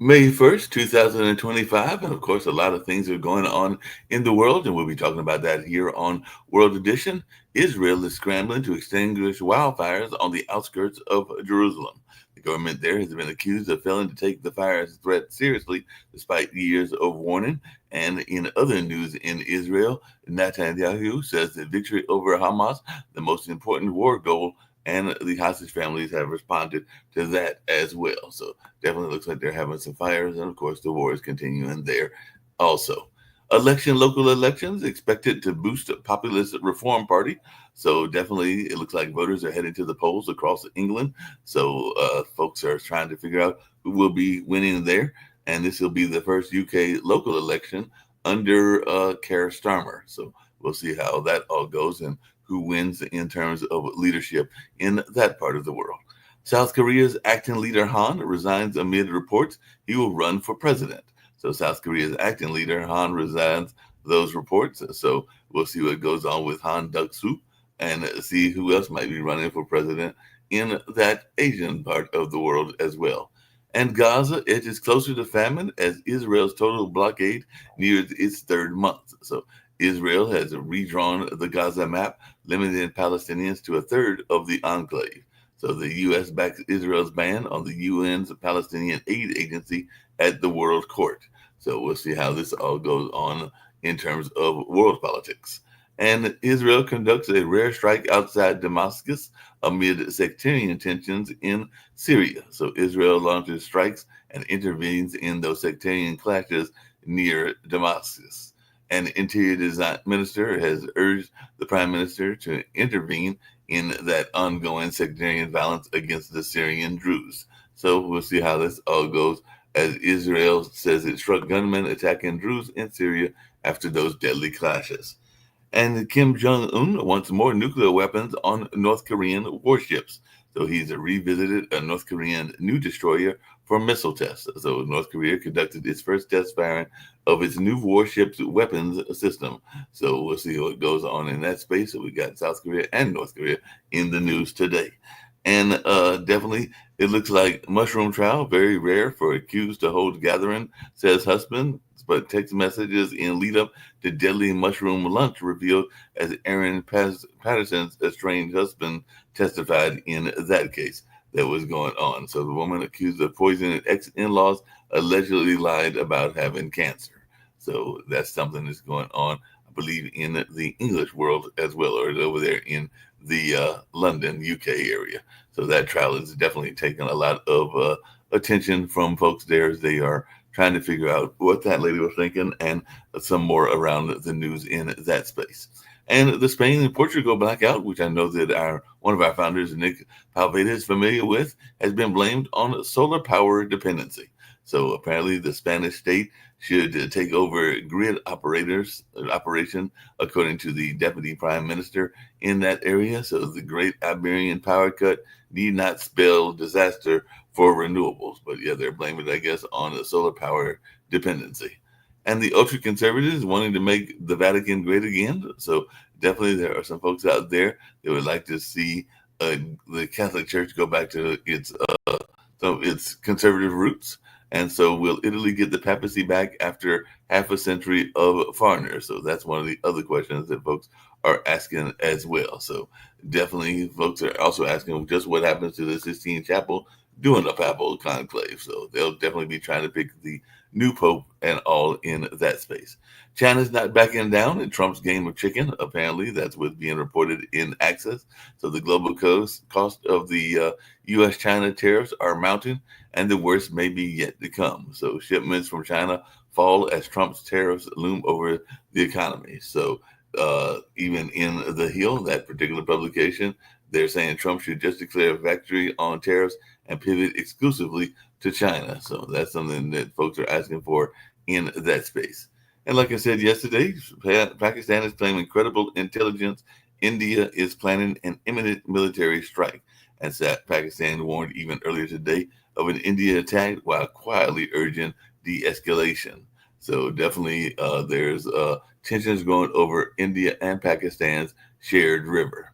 May 1st, 2025. And of course, a lot of things are going on in the world, and we'll be talking about that here on World Edition. Israel is scrambling to extinguish wildfires on the outskirts of Jerusalem. The government there has been accused of failing to take the fire's threat seriously, despite years of warning. And in other news in Israel, Netanyahu says that victory over Hamas, the most important war goal, and the hostage families have responded to that as well. So definitely looks like they're having some fires, and of course, the war is continuing there also. Local elections expected to boost a populist reform party. So definitely, it looks like voters are heading to the polls across England. So folks are trying to figure out who will be winning there, and this will be the first UK local election under Keir Starmer. So we'll see how that all goes and who wins in terms of leadership in that part of the world. South Korea's acting leader Han resigns amid reports he will run for president. So South Korea's acting leader Han resigns those reports. So we'll see what goes on with Han Duck-soo and see who else might be running for president in that Asian part of the world as well. And Gaza edges closer to famine as Israel's total blockade nears its third month. So Israel has redrawn the Gaza map, limiting Palestinians to a third of the enclave. So the U.S. backs Israel's ban on the UN's Palestinian Aid Agency at the World Court. So we'll see how this all goes on in terms of world politics. And Israel conducts a rare strike outside Damascus amid sectarian tensions in Syria. So Israel launches strikes and intervenes in those sectarian clashes near Damascus. An interior design minister has urged the prime minister to intervene in that ongoing sectarian violence against the Syrian Druze. So we'll see how this all goes as Israel says it struck gunmen attacking Druze in Syria after those deadly clashes. And Kim Jong Un wants more nuclear weapons on North Korean warships. So he's revisited a North Korean new destroyer for missile tests. So North Korea conducted its first test firing of its new warships weapons system. So we'll see what goes on in that space. So we got South Korea and North Korea in the news today. And definitely, it looks like mushroom trial, very rare for accused to hold gathering, says husband. But text messages in lead up to deadly mushroom lunch revealed as Aaron Patterson's estranged husband testified in that case that was going on. So the woman accused of poisoning ex-in-laws allegedly lied about having cancer. So that's something that's going on, I believe, in the English world as well, or over there in the London, UK area. So that trial is definitely taking a lot of attention from folks there as they are trying to figure out what that lady was thinking and some more around the news in that space. And the Spain and Portugal blackout, which I know that our one of our founders, Nick Palveda, is familiar with, has been blamed on solar power dependency. So apparently, the Spanish state should take over grid operation, according to the deputy prime minister in that area. So the Great Iberian Power Cut need not spell disaster for renewables. But yeah, they're blaming it, I guess, on the solar power dependency. And the ultra conservatives wanting to make the Vatican great again. So definitely there are some folks out there that would like to see the Catholic Church go back to some of its conservative roots. And so will Italy get the papacy back after half a century of foreigners? So that's one of the other questions that folks are asking as well. So definitely folks are also asking just what happens to the Sistine Chapel doing a papal conclave. So they'll definitely be trying to pick the new pope and all in that space. China's not backing down in Trump's game of chicken. Apparently, that's what's being reported in Access. So the global cost of the U.S.-China tariffs are mounting, and the worst may be yet to come. So shipments from China fall as Trump's tariffs loom over the economy. So even in The Hill, that particular publication, they're saying Trump should just declare victory on tariffs and pivot exclusively to China. So that's something that folks are asking for in that space. And like I said yesterday, Pakistan is claiming credible intelligence. India is planning an imminent military strike. And Pakistan warned even earlier today of an India attack while quietly urging de-escalation. So definitely there's tensions going over India and Pakistan's shared river.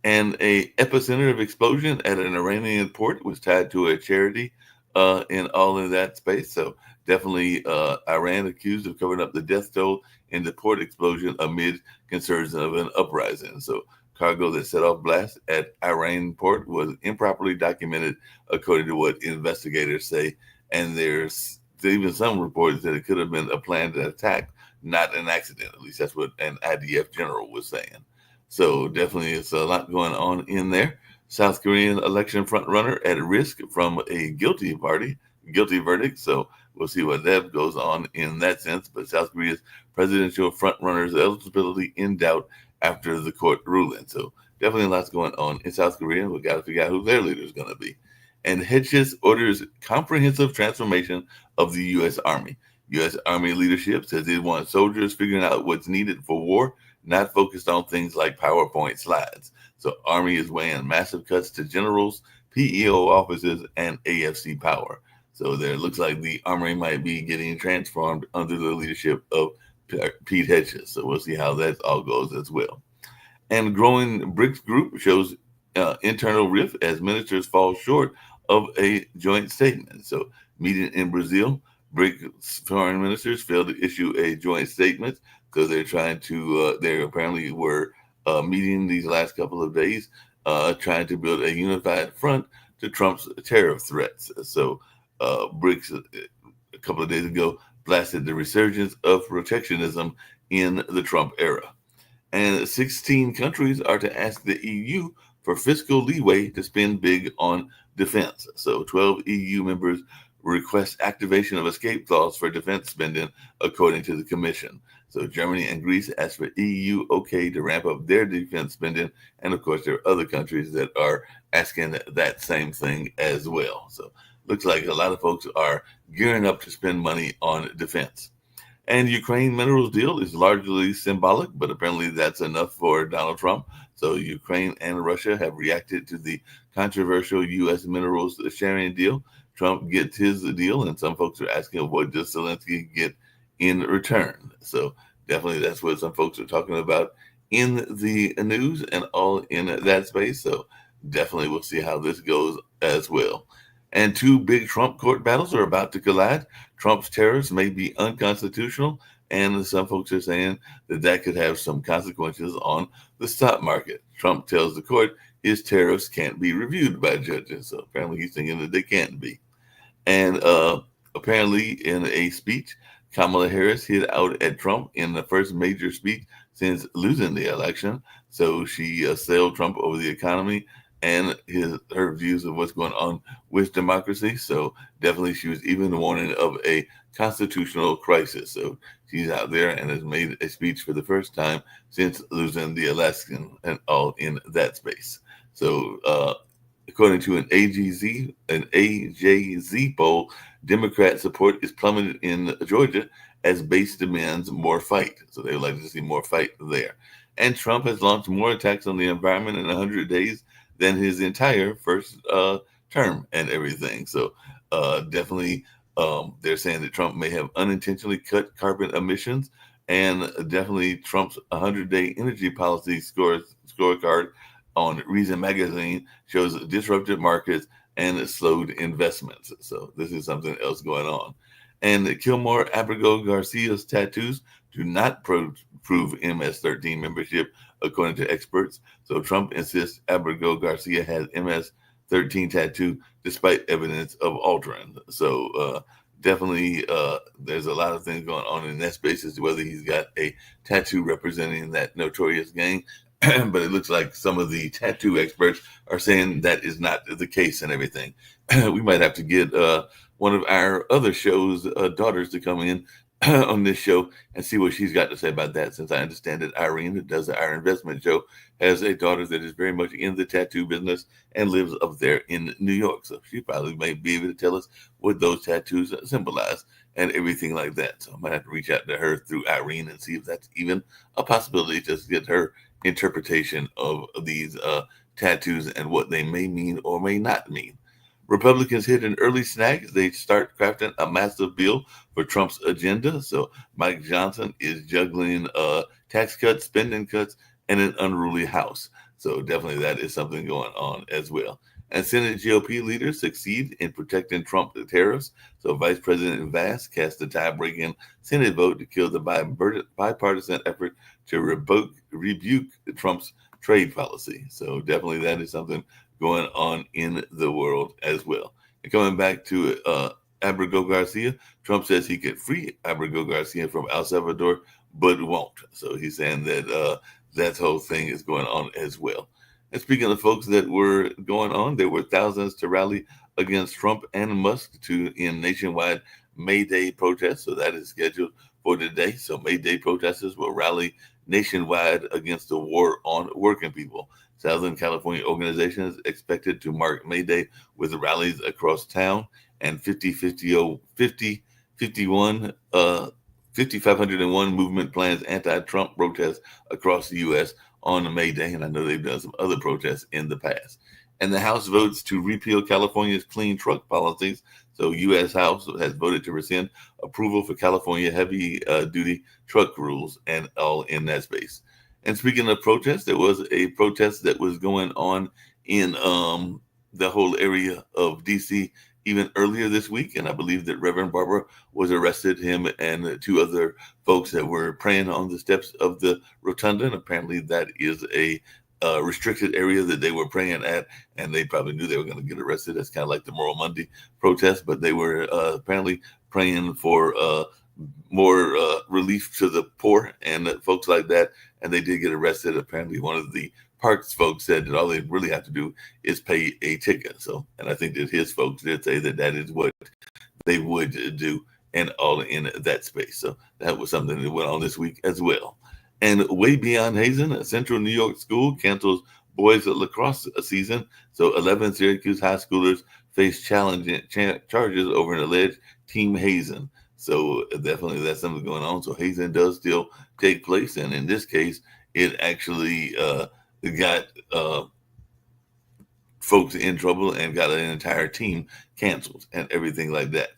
And a epicenter of explosion at an Iranian port was tied to a charity in all of that space. So definitely Iran accused of covering up the death toll in the port explosion amid concerns of an uprising. So cargo that set off blast at Iran port was improperly documented, according to what investigators say. And there's even some reports that it could have been a planned attack, not an accident. At least that's what an IDF general was saying. So definitely, it's a lot going on in there. South Korean election frontrunner at risk from a guilty verdict. So we'll see what that goes on in that sense. But South Korea's presidential frontrunner's eligibility in doubt after the court ruling. So definitely lots going on in South Korea. We got to figure out who their leader is going to be. And Hedges orders comprehensive transformation of the U.S. Army. U.S. Army leadership says it wants soldiers figuring out what's needed for war, not focused on things like PowerPoint slides. So Army is weighing massive cuts to generals, PEO offices, and AFC power. So there looks like the Army might be getting transformed under the leadership of Pete Hedges. So we'll see how that all goes as well. And growing BRICS group shows internal rift as ministers fall short of a joint statement. So meeting in Brazil, BRICS foreign ministers failed to issue a joint statement because they're trying to, they apparently were meeting these last couple of days, trying to build a unified front to Trump's tariff threats. So BRICS, a couple of days ago, blasted the resurgence of protectionism in the Trump era. And 16 countries are to ask the EU for fiscal leeway to spend big on defense. So 12 EU members request activation of escape clause for defense spending, according to the Commission. So Germany and Greece asked for EU okay to ramp up their defense spending. And of course, there are other countries that are asking that same thing as well. So looks like a lot of folks are gearing up to spend money on defense. And Ukraine minerals deal is largely symbolic, but apparently that's enough for Donald Trump. So Ukraine and Russia have reacted to the controversial U.S. minerals sharing deal. Trump gets his deal, and some folks are asking what does Zelensky get in return. So definitely that's what some folks are talking about in the news and all in that space. So definitely we'll see how this goes as well. And two big Trump court battles are about to collide. Trump's tariffs may be unconstitutional, and some folks are saying that that could have some consequences on the stock market. Trump tells the court his tariffs can't be reviewed by judges. So apparently he's thinking that they can't be. And apparently, in a speech, Kamala Harris hit out at Trump in the first major speech since losing the election. So she assailed Trump over the economy and her views of what's going on with democracy. So definitely, she was even warning of a constitutional crisis. So she's out there and has made a speech for the first time since losing the election and all in that space. So according to an AJZ poll, Democrat support is plummeted in Georgia as base demands more fight. So they would like to see more fight there. And Trump has launched more attacks on the environment in 100 days than his entire first term and everything. So definitely they're saying that Trump may have unintentionally cut carbon emissions, and definitely Trump's 100-day energy policy scorecard on Reason Magazine shows disrupted markets and slowed investments. So this is something else going on. And Kilmore Abrego Garcia's tattoos do not prove MS-13 membership, according to experts. So Trump insists Abrego Garcia has MS-13 tattoo despite evidence of altering. So definitely there's a lot of things going on in that space as to whether he's got a tattoo representing that notorious gang. But it looks like some of the tattoo experts are saying that is not the case and everything. We might have to get one of our other show's daughters to come in on this show and see what she's got to say about that, since I understand that Irene, who does our investment show, has a daughter that is very much in the tattoo business and lives up there in New York. So she probably may be able to tell us what those tattoos symbolize and everything like that. So I might have to reach out to her through Irene and see if that's even a possibility, just to get her interpretation of these tattoos and what they may mean or may not mean. Republicans hit an early snag as they start crafting a massive bill for Trump's agenda. So Mike Johnson is juggling tax cuts, spending cuts, and an unruly House. So definitely that is something going on as well. And Senate GOP leaders succeed in protecting Trump tariffs. So Vice President Vance cast a tie-breaking Senate vote to kill the bipartisan effort to rebuke Trump's trade policy. So definitely that is something going on in the world as well. And coming back to Abrego Garcia, Trump says he could free Abrego Garcia from El Salvador, but won't. So he's saying that that whole thing is going on as well. And speaking of folks that were going on, there were thousands to rally against Trump and Musk in nationwide May Day protests. So that is scheduled for today. So May Day protesters will rally nationwide against the war on working people. Southern California organizations expected to mark May Day with rallies across town and 5,501 movement plans anti-Trump protests across the U.S. on May Day, and I know they've done some other protests in the past. And the House votes to repeal California's clean truck policies. So U.S. House has voted to rescind approval for California heavy-duty truck rules and all in that space. And speaking of protests, there was a protest that was going on in the whole area of D.C. even earlier this week, and I believe that Reverend Barber was arrested, him and two other folks that were praying on the steps of the rotunda. And apparently that is a restricted area that they were praying at, and they probably knew they were going to get arrested. That's kind of like the Moral Monday protest, but they were apparently praying for more relief to the poor and folks like that, and they did get arrested. Apparently one of the Parks folks said that all they really have to do is pay a ticket. So, and I think that his folks did say that that is what they would do, and all in that space. So that was something that went on this week as well. And way beyond Hazen, a Central New York school cancels boys lacrosse season. So 11 Syracuse high schoolers face charges over an alleged team hazing. So definitely that's something going on. So hazing does still take place, and in this case, it actually got folks in trouble and got an entire team canceled and everything like that.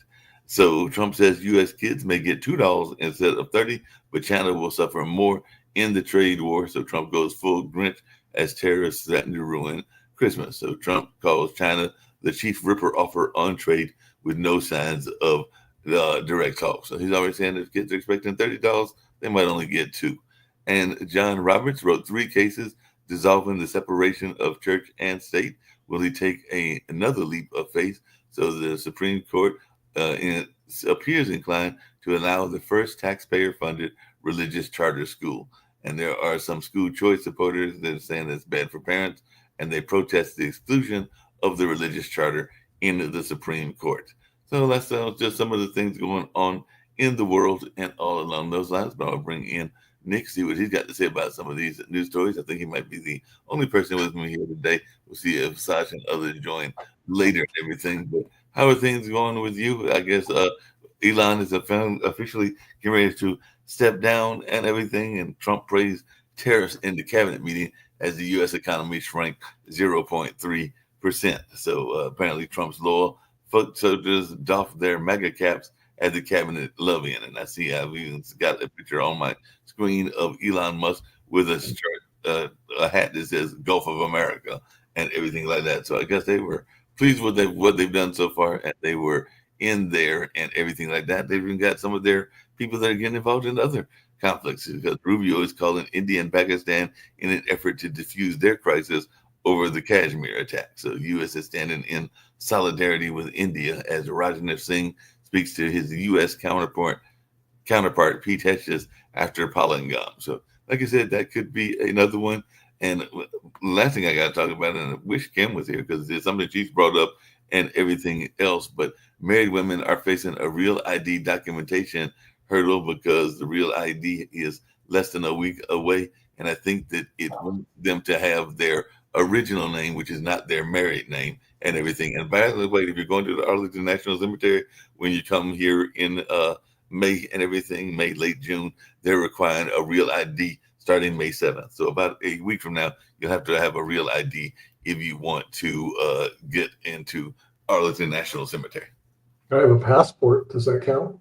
So Trump says U.S. kids may get $2 instead of 30, but China will suffer more in the trade war. So Trump goes full Grinch as terrorists threaten to ruin Christmas. So Trump calls China the chief ripper offer on trade with no signs of direct talk. So he's already saying if kids are expecting $30, they might only get $2. And John Roberts wrote 3 cases dissolving the separation of church and state. Will he take another leap of faith? So the Supreme Court appears inclined to allow the first taxpayer-funded religious charter school. And there are some school choice supporters that are saying it's bad for parents, and they protest the exclusion of the religious charter in the Supreme Court. So that's just some of the things going on in the world and all along those lines. But I'll bring in Nick, see what he's got to say about some of these news stories. I think he might be the only person with me here today. We'll see if Sasha and others join later and everything. But how are things going with you? I guess Elon is officially getting ready to step down and everything, and Trump praised tariffs in the cabinet meeting as the U.S. economy shrank 0.3%. So apparently Trump's loyal foot soldiers doffed their mega caps at the cabinet lobbying. And I see I've even got a picture on my screen of Elon Musk with a shirt, a hat that says Gulf of America and everything like that. So I guess they were pleased with what they've done so far, and they were in there and everything like that. They've even got some of their people that are getting involved in other conflicts, because Rubio is calling India and Pakistan in an effort to diffuse their crisis over the Kashmir attack. So the U.S. is standing in solidarity with India as Rajnath Singh speaks to his U.S. counterpart Pete Hegseth after Pahalgam. So like I said, that could be another one. And last thing I got to talk about, and I wish Kim was here because there's something she's brought up and everything else, but married women are facing a real ID documentation hurdle because the real ID is less than a week away. And I think that it wants them to have their original name, which is not their married name and everything. And by the way, if you're going to the Arlington National Cemetery, when you come here in May and everything, May, late June, they're requiring a real ID starting May 7th. So about a week from now, you'll have to have a real ID if you want to get into Arlington National Cemetery. I have a passport. Does that count?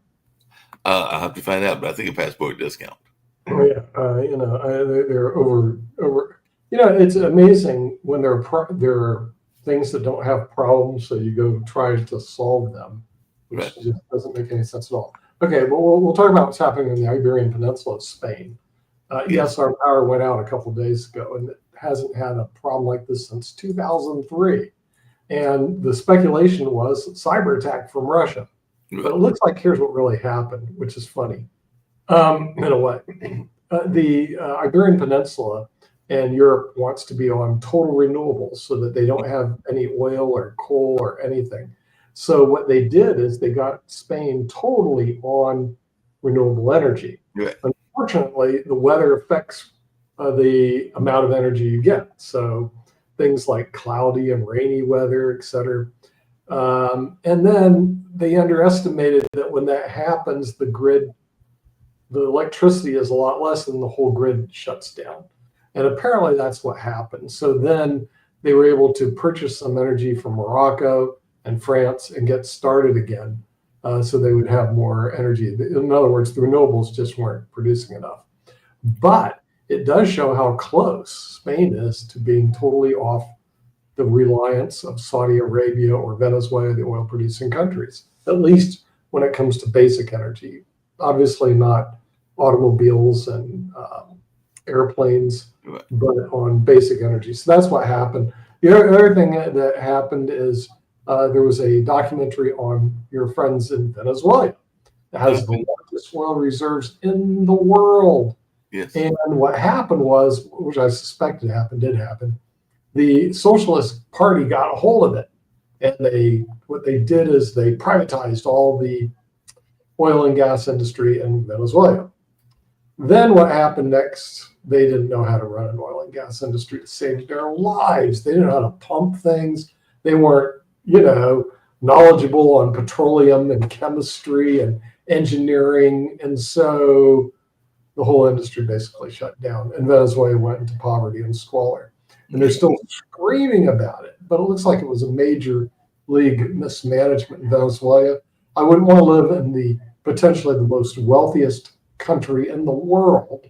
I'll have to find out, but I think a passport does count. Oh, yeah. They're over. It's amazing when they're things that don't have problems, so you go try to solve them, which Right. just doesn't make any sense at all. Okay, well, we'll talk about what's happening in the Iberian Peninsula of Spain. Yes. Yes, our power went out a couple of days ago, and it hasn't had a problem like this since 2003. And the speculation was cyber attack from Russia. But Right. it looks like here's what really happened, which is funny in a way. The Iberian Peninsula and Europe wants to be on total renewables so that they don't have any oil or coal or anything. So what they did is they got Spain totally on renewable energy. Right. Unfortunately, the weather affects the amount of energy you get. So things like cloudy and rainy weather, et cetera. And then they underestimated that when that happens, the electricity is a lot less and the whole grid shuts down. And apparently that's what happened. So then they were able to purchase some energy from Morocco and France and get started again. So they would have more energy. In other words, the renewables just weren't producing enough. But it does show how close Spain is to being totally off the reliance of Saudi Arabia or Venezuela, the oil producing countries, at least when it comes to basic energy. Obviously, not automobiles and airplanes, Right. but on basic energy. So that's what happened. The other thing that happened is there was a documentary on your friends in Venezuela that has the largest oil reserves in the world. Yes. And what happened was, which I suspected happened, did happen, the Socialist Party got a hold of it. And what they did is they privatized all the oil and gas industry in Venezuela. Then what happened next? They didn't know how to run an oil and gas industry to save their lives. They didn't know how to pump things. They weren't, knowledgeable on petroleum and chemistry and engineering. And so the whole industry basically shut down. And Venezuela went into poverty and squalor. And they're still screaming about it. But it looks like it was a major league mismanagement in Venezuela. I wouldn't want to live in the potentially the most wealthiest country in the world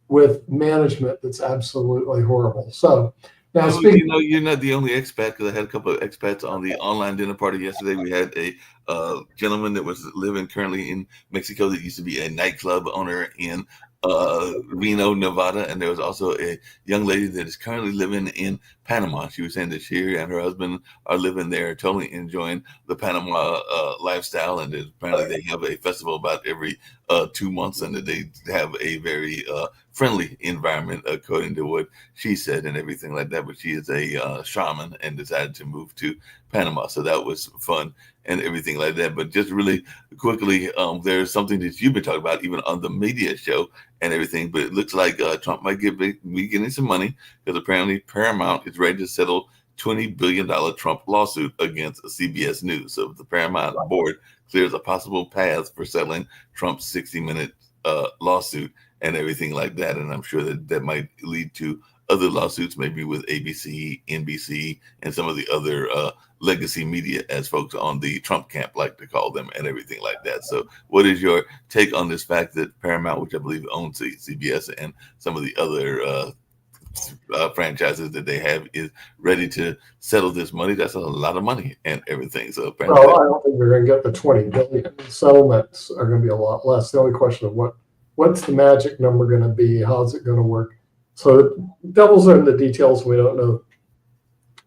with management that's absolutely horrible. So now Well, speaking, you're not the only expat, because I had a couple of expats on the online dinner party yesterday. We had a gentleman that was living currently in Mexico that used to be a nightclub owner in Reno, Nevada, and there was also a young lady that is currently living in Panama. She was saying that she and her husband are living there, totally enjoying the Panama lifestyle, and apparently they have a festival about every 2 months, and that they have a very friendly environment, according to what she said and everything like that. But she is a shaman and decided to move to Panama, so that was fun and everything like that. But just really quickly, there's something that you've been talking about even on the media show and everything, but it looks like Trump might be getting some money, because apparently Paramount is ready to settle $20 billion Trump lawsuit against CBS News. So if the Paramount board clears a possible path for settling Trump's 60-minute lawsuit and everything like that, and I'm sure that might lead to other lawsuits, maybe with ABC, NBC, and some of the other legacy media, as folks on the Trump camp like to call them, and everything like that. So what is your take on this fact that Paramount, which I believe owns CBS and some of the other franchises that they have, is ready to settle this money? That's a lot of money and everything. So apparently, well, I don't think we're going to get the 20 billion. Settlements are going to be a lot less. The only question of what's the magic number going to be? How's it going to work? So devil's in the details. We don't know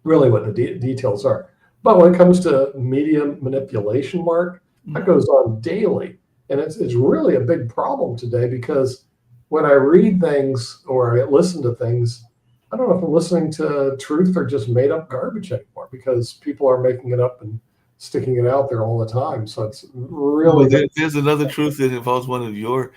really what the details are. But when it comes to media manipulation, Mark, that goes on daily. And it's really a big problem today, because when I read things or I listen to things, I don't know if I'm listening to truth or just made up garbage anymore, because people are making it up and sticking it out there all the time. So it's really there's another truth that involves one of your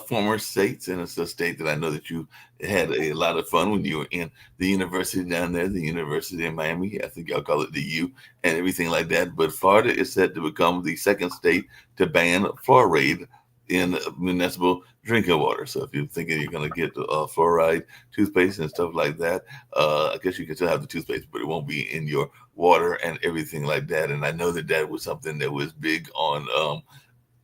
former states, and it's a state that I know that you had a lot of fun when you were in the university down there, the University of Miami. I think y'all call it the U and everything like that. But Florida is set to become the second state to ban fluoride in municipal drinking water. So if you're thinking you're going to get fluoride toothpaste and stuff like that, I guess you can still have the toothpaste, but it won't be in your water and everything like that. And I know that was something that was big on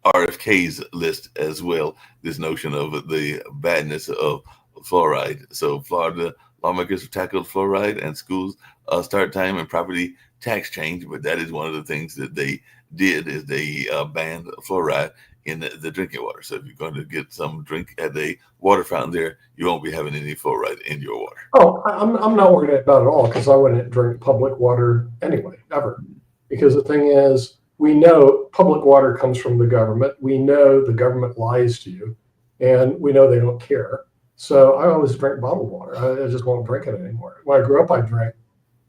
RFK's list as well, this notion of the badness of fluoride. So Florida lawmakers have tackled fluoride and schools start time and property tax change. But that is one of the things that they did is they banned fluoride in the drinking water. So if you're going to get some drink at a water fountain there, you won't be having any fluoride in your water. Oh, I'm not worried about it at all because I wouldn't drink public water anyway, ever. Because the thing is, we know public water comes from the government. We know the government lies to you, and we know they don't care. So I always drink bottled water. I just won't drink it anymore. When I grew up, I drank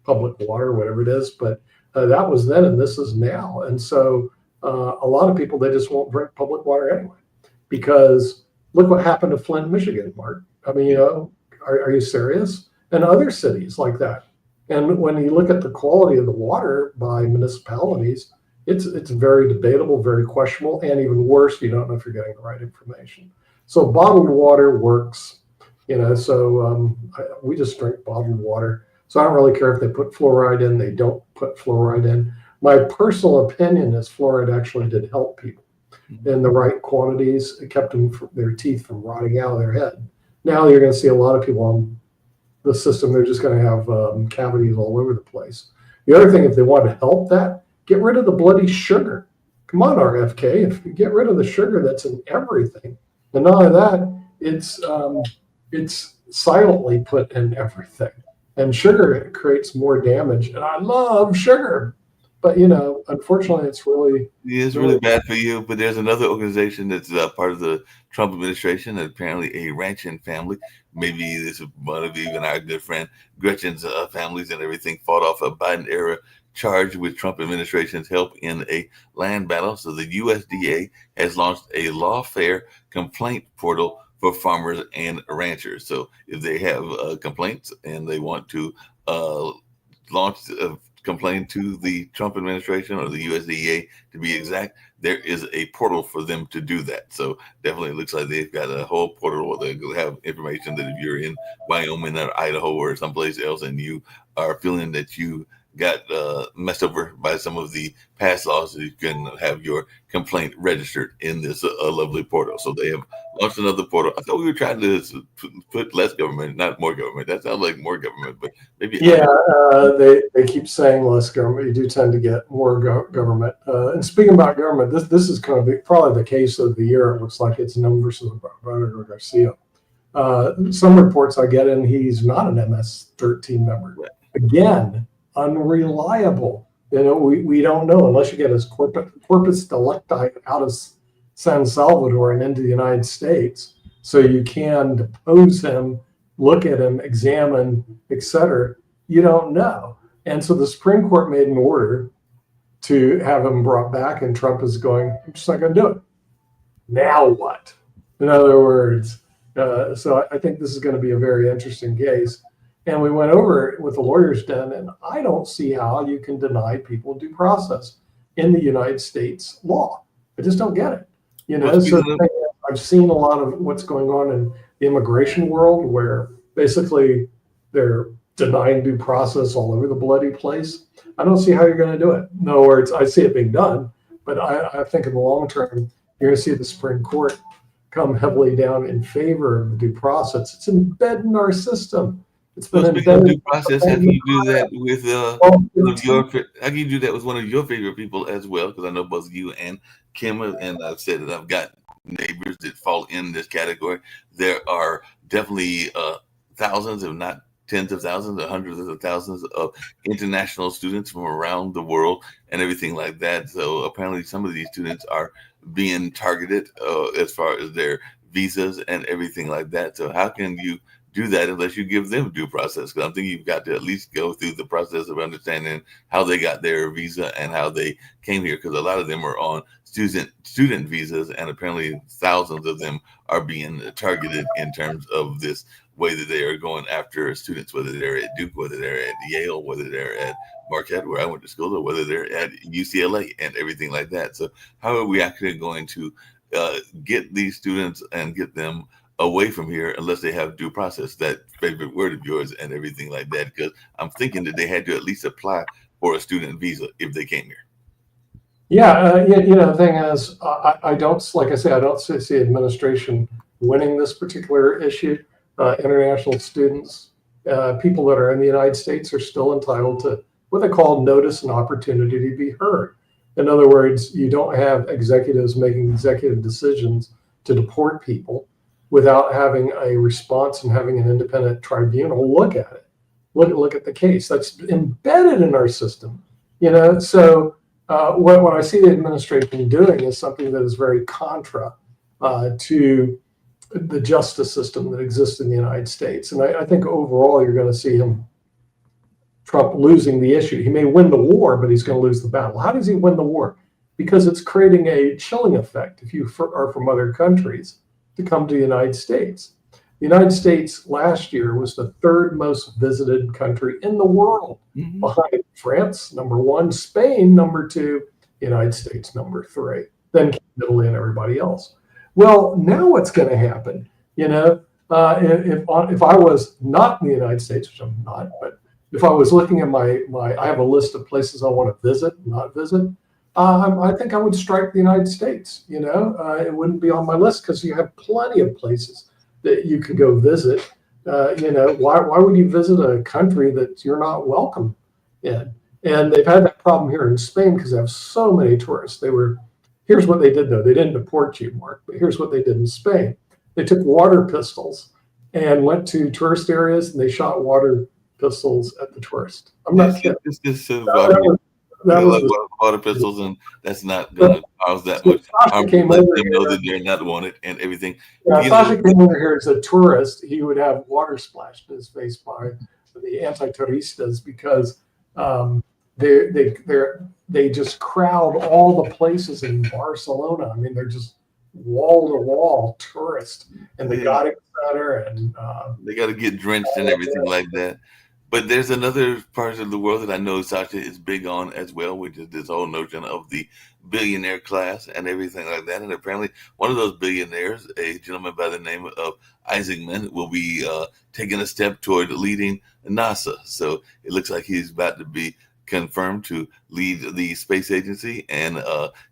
public water, whatever it is, but that was then, and this is now. And so a lot of people, they just won't drink public water anyway, because look what happened to Flint, Michigan, Mark. I mean, are you serious? And other cities like that. And when you look at the quality of the water by municipalities, it's very debatable, very questionable, and even worse, you don't know if you're getting the right information. So bottled water works, so we just drink bottled water. So I don't really care if they put fluoride in, they don't put fluoride in. My personal opinion is fluoride actually did help people in the right quantities. It kept their teeth from rotting out of their head. Now you're going to see a lot of people on the system, they're just going to have cavities all over the place. The other thing, if they want to help that, get rid of the bloody sugar. Come on, RFK, if you get rid of the sugar that's in everything. And not only that, it's silently put in everything. And sugar creates more damage. And I love sugar. But, unfortunately, it's really bad for you. But there's another organization that's part of the Trump administration, apparently a ranching family. Maybe this is one of even our good friend Gretchen's families and everything fought off a Biden era charge with Trump administration's help in a land battle. So the USDA has launched a lawfare complaint portal for farmers and ranchers. So if they have complaints and they want to launch complain to the Trump administration or the USDA to be exact, there is a portal for them to do that. So definitely it looks like they've got a whole portal where they have information that if you're in Wyoming or Idaho or someplace else and you are feeling that you got messed over by some of the past laws, you can have your complaint registered in this lovely portal. So they have launched another portal. I thought we were trying to put less government, not more government. That sounds like more government, but maybe. Yeah, they keep saying less government. You do tend to get more government. And speaking about government, this is kind of probably the case of the year. It looks like it's Nome versus Roberto Garcia. Some reports I get in, he's not an MS-13 member. Right. Again, unreliable. We don't know unless you get his corpus delicti out of San Salvador and into the United States, so you can depose him, look at him, examine, etc. You don't know. And so the Supreme Court made an order to have him brought back, and Trump is going, I'm just not going to do it. Now what? In other words, so I think this is going to be a very interesting case. And we went over it with the lawyers den, and I don't see how you can deny people due process in the United States law. I just don't get it. So I've seen a lot of what's going on in the immigration world where basically they're denying due process all over the bloody place. I don't see how you're going to do it. In other words, I see it being done, but I think in the long term, you're going to see the Supreme Court come heavily down in favor of the due process. It's embedded in our system. It's been embedded. Due process. How can you do that with how can you do that with one of your favorite people as well? Because I know both you and Kim, and I've said that I've got neighbors that fall in this category. There are definitely thousands, if not tens of thousands or hundreds of thousands of international students from around the world and everything like that. So apparently some of these students are being targeted as far as their visas and everything like that. So how can you do that unless you give them due process? Because I'm thinking you've got to at least go through the process of understanding how they got their visa and how they came here, because a lot of them are on student visas, and apparently thousands of them are being targeted in terms of this way that they are going after students, whether they're at Duke, whether they're at Yale, whether they're at Marquette, where I went to school, or whether they're at UCLA and everything like that. So how are we actually going to get these students and get them away from here unless they have due process, that favorite word of yours and everything like that? Because I'm thinking that they had to at least apply for a student visa if they came here. Yeah, the thing is, I don't, like I say, I don't see administration winning this particular issue. International students, people that are in the United States are still entitled to what they call notice and opportunity to be heard. In other words, you don't have executives making executive decisions to deport people without having a response and having an independent tribunal look at it, look at the case. That's embedded in our system, So what I see the administration doing is something that is very contra to the justice system that exists in the United States. And I think overall you're going to see Trump losing the issue. He may win the war, but he's going to lose the battle. How does he win the war? Because it's creating a chilling effect if you are from other countries to come to the United States. The United States last year was the third most visited country in the world, behind France, number one, Spain, number two, United States, number three, then Italy and everybody else. Well, now what's going to happen? If I was not in the United States, which I'm not, but if I was looking at I have a list of places I want to visit, not visit, I think I would strike the United States. It wouldn't be on my list because you have plenty of places that you could go visit. Why would you visit a country that you're not welcome in? And they've had that problem here in Spain because they have so many tourists. Here's what they did though. They didn't deport you, Mark, but here's what they did in Spain. They took water pistols and went to tourist areas and they shot water pistols at the tourist. I'm not kidding. Water pistols, and that's not going to cause that much harm. Let them know that they're not wanted and everything. Yeah, Sasha came over here as a tourist. He would have water splashed in his face by the anti-terroristas because they just crowd all the places in Barcelona. I mean, they're just wall to wall tourists, and the Gothic Center, and they got to get drenched and everything like that. But there's another part of the world that I know Sasha is big on as well, which is this whole notion of the billionaire class and everything like that. And apparently one of those billionaires, a gentleman by the name of Isaacman, will be taking a step toward leading NASA. So it looks like he's about to be confirmed to lead the space agency. And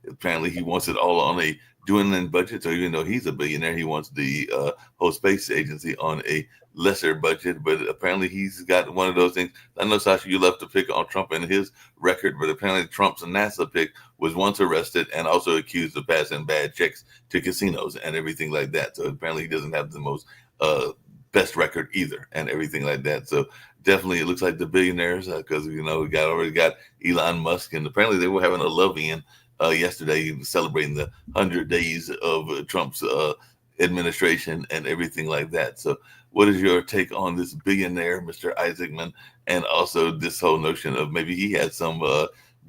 apparently he wants it all on a dwindling budget. So even though he's a billionaire, he wants the whole space agency on a lesser budget. But apparently he's got one of those things. I know, Sasha, you love to pick on Trump and his record, but apparently Trump's NASA pick was once arrested and also accused of passing bad checks to casinos and everything like that. So apparently he doesn't have the most best record either and everything like that. So definitely it looks like the billionaires, because we already got Elon Musk, and apparently they were having a love-in yesterday celebrating the 100 days of Trump's administration and everything like that. So what is your take on this billionaire, Mr. Isaacman, and also this whole notion of maybe he had some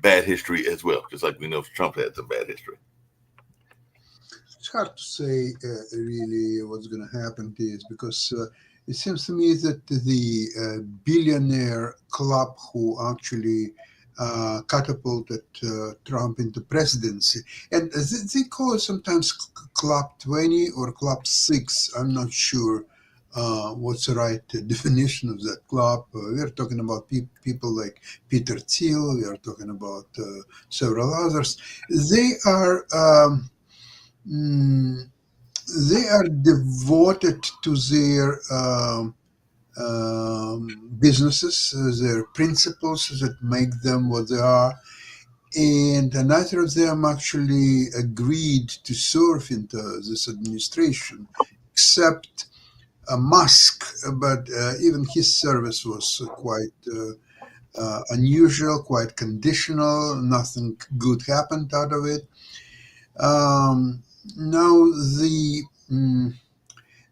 bad history as well, just like we know Trump had some bad history? It's hard to say really what's going to happen to this, because it seems to me that the billionaire club who actually catapulted Trump into presidency, and they call it sometimes Club 20 or Club 6. I'm not sure what's the right definition of that club. We're talking about people like Peter Thiel. We are talking about several others. They are devoted to their businesses, their principles that make them what they are. And neither of them actually agreed to serve into this administration, except Musk. But even his service was quite unusual, quite conditional. Nothing good happened out of it. Now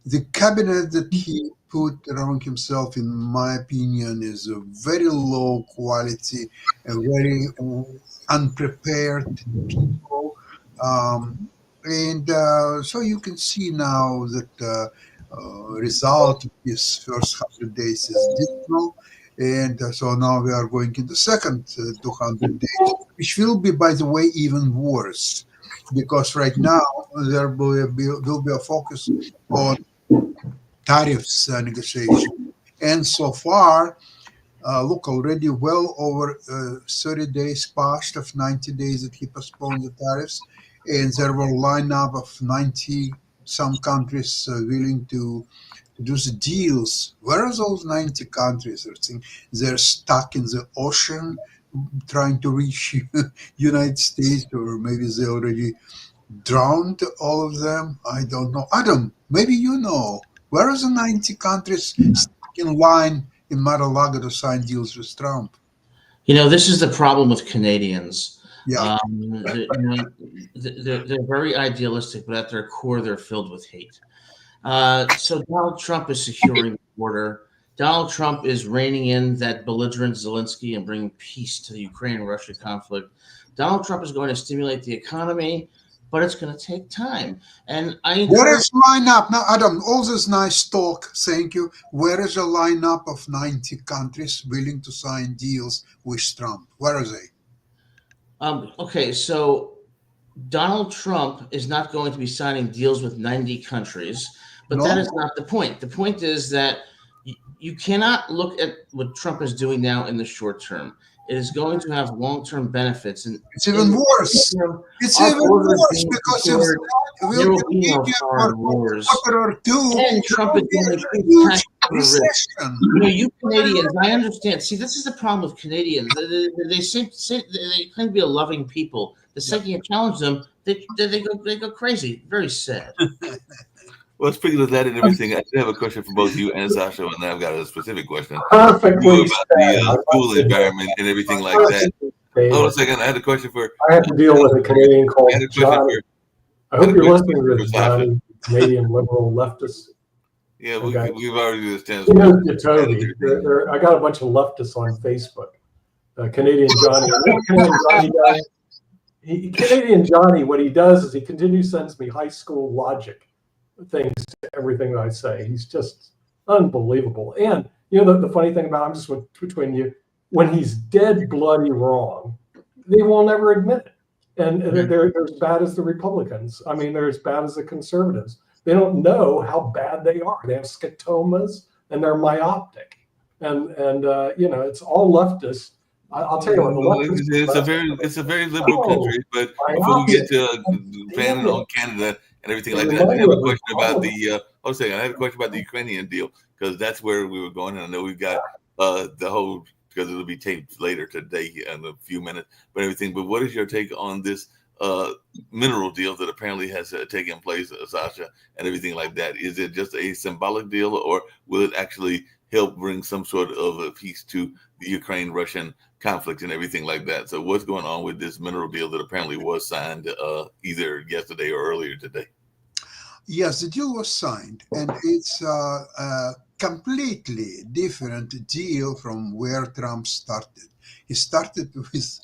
the cabinet that he put around himself, in my opinion, is a very low quality, a very unprepared people, and so you can see now that result of his first 100 days is dismal, and so now we are going into second 200 days, which will be, by the way, even worse, because right now there will be a focus on tariffs negotiation. And so far, look, already well over 30 days passed of 90 days that he postponed the tariffs, and there were a lineup of 90 some countries willing to to do the deals. Where are those 90 countries? They're stuck in the ocean trying to reach United States, or maybe they already drowned all of them. I don't know. Adam, maybe you know. Where are the 90 countries stuck in line in Mar-a-Lago to sign deals with Trump? This is the problem with Canadians. Yeah. They're very idealistic, but at their core, they're filled with hate. So Donald Trump is securing the border. Donald Trump is reining in that belligerent Zelensky and bringing peace to the Ukraine-Russia conflict. Donald Trump is going to stimulate the economy, but it's going to take time. And where is lineup now, Adam? All this nice talk, thank you. Where is a lineup of 90 countries willing to sign deals with Trump? Where are they? Okay, so Donald Trump is not going to be signing deals with 90 countries, but that is not the point. The point is that you cannot look at what Trump is doing now in the short term. It is going to have long-term benefits, and it's even worse. It's even worse because there will be no foreign wars. And Trump is going to recession. You Canadians, I understand. See, this is the problem with Canadians. They claim to be a loving people. The second you challenge them, they go crazy. Very sad. Well, speaking of that and everything, I have a question for both you and Sasha, and then I've got a specific question. Perfectly about the school environment and everything like that. Hold on a second. I had a question for. I had to deal with a Canadian called Johnny. I hope you're listening to this, Johnny, Canadian liberal leftist. Yeah, we've already understand. Toby. I got a bunch of leftists on Facebook. Canadian Johnny. Canadian Johnny, what he does is he continues to sends me high school logic things to everything that I say. He's just unbelievable. And the funny thing about him, just between you, when he's dead bloody wrong, they will never admit it. And they're as bad as the Republicans. I mean, they're as bad as the conservatives. They don't know how bad they are. They have scotomas and they're myopic. And it's all leftists. I'll tell you what. It's a very liberal country. But before we get to banning on Canada and everything like that, I have a question about I had a question about the Ukrainian deal, because that's where we were going. And I know we've got the whole, because it'll be taped later today in a few minutes, but everything. But what is your take on this mineral deal that apparently has taken place, Sasha, and everything like that? Is it just a symbolic deal, or will it actually help bring some sort of a peace to the Ukraine-Russian conflict and everything like that? So what's going on with this mineral deal that apparently was signed either yesterday or earlier today? Yes, the deal was signed, and it's a completely different deal from where Trump started. He started with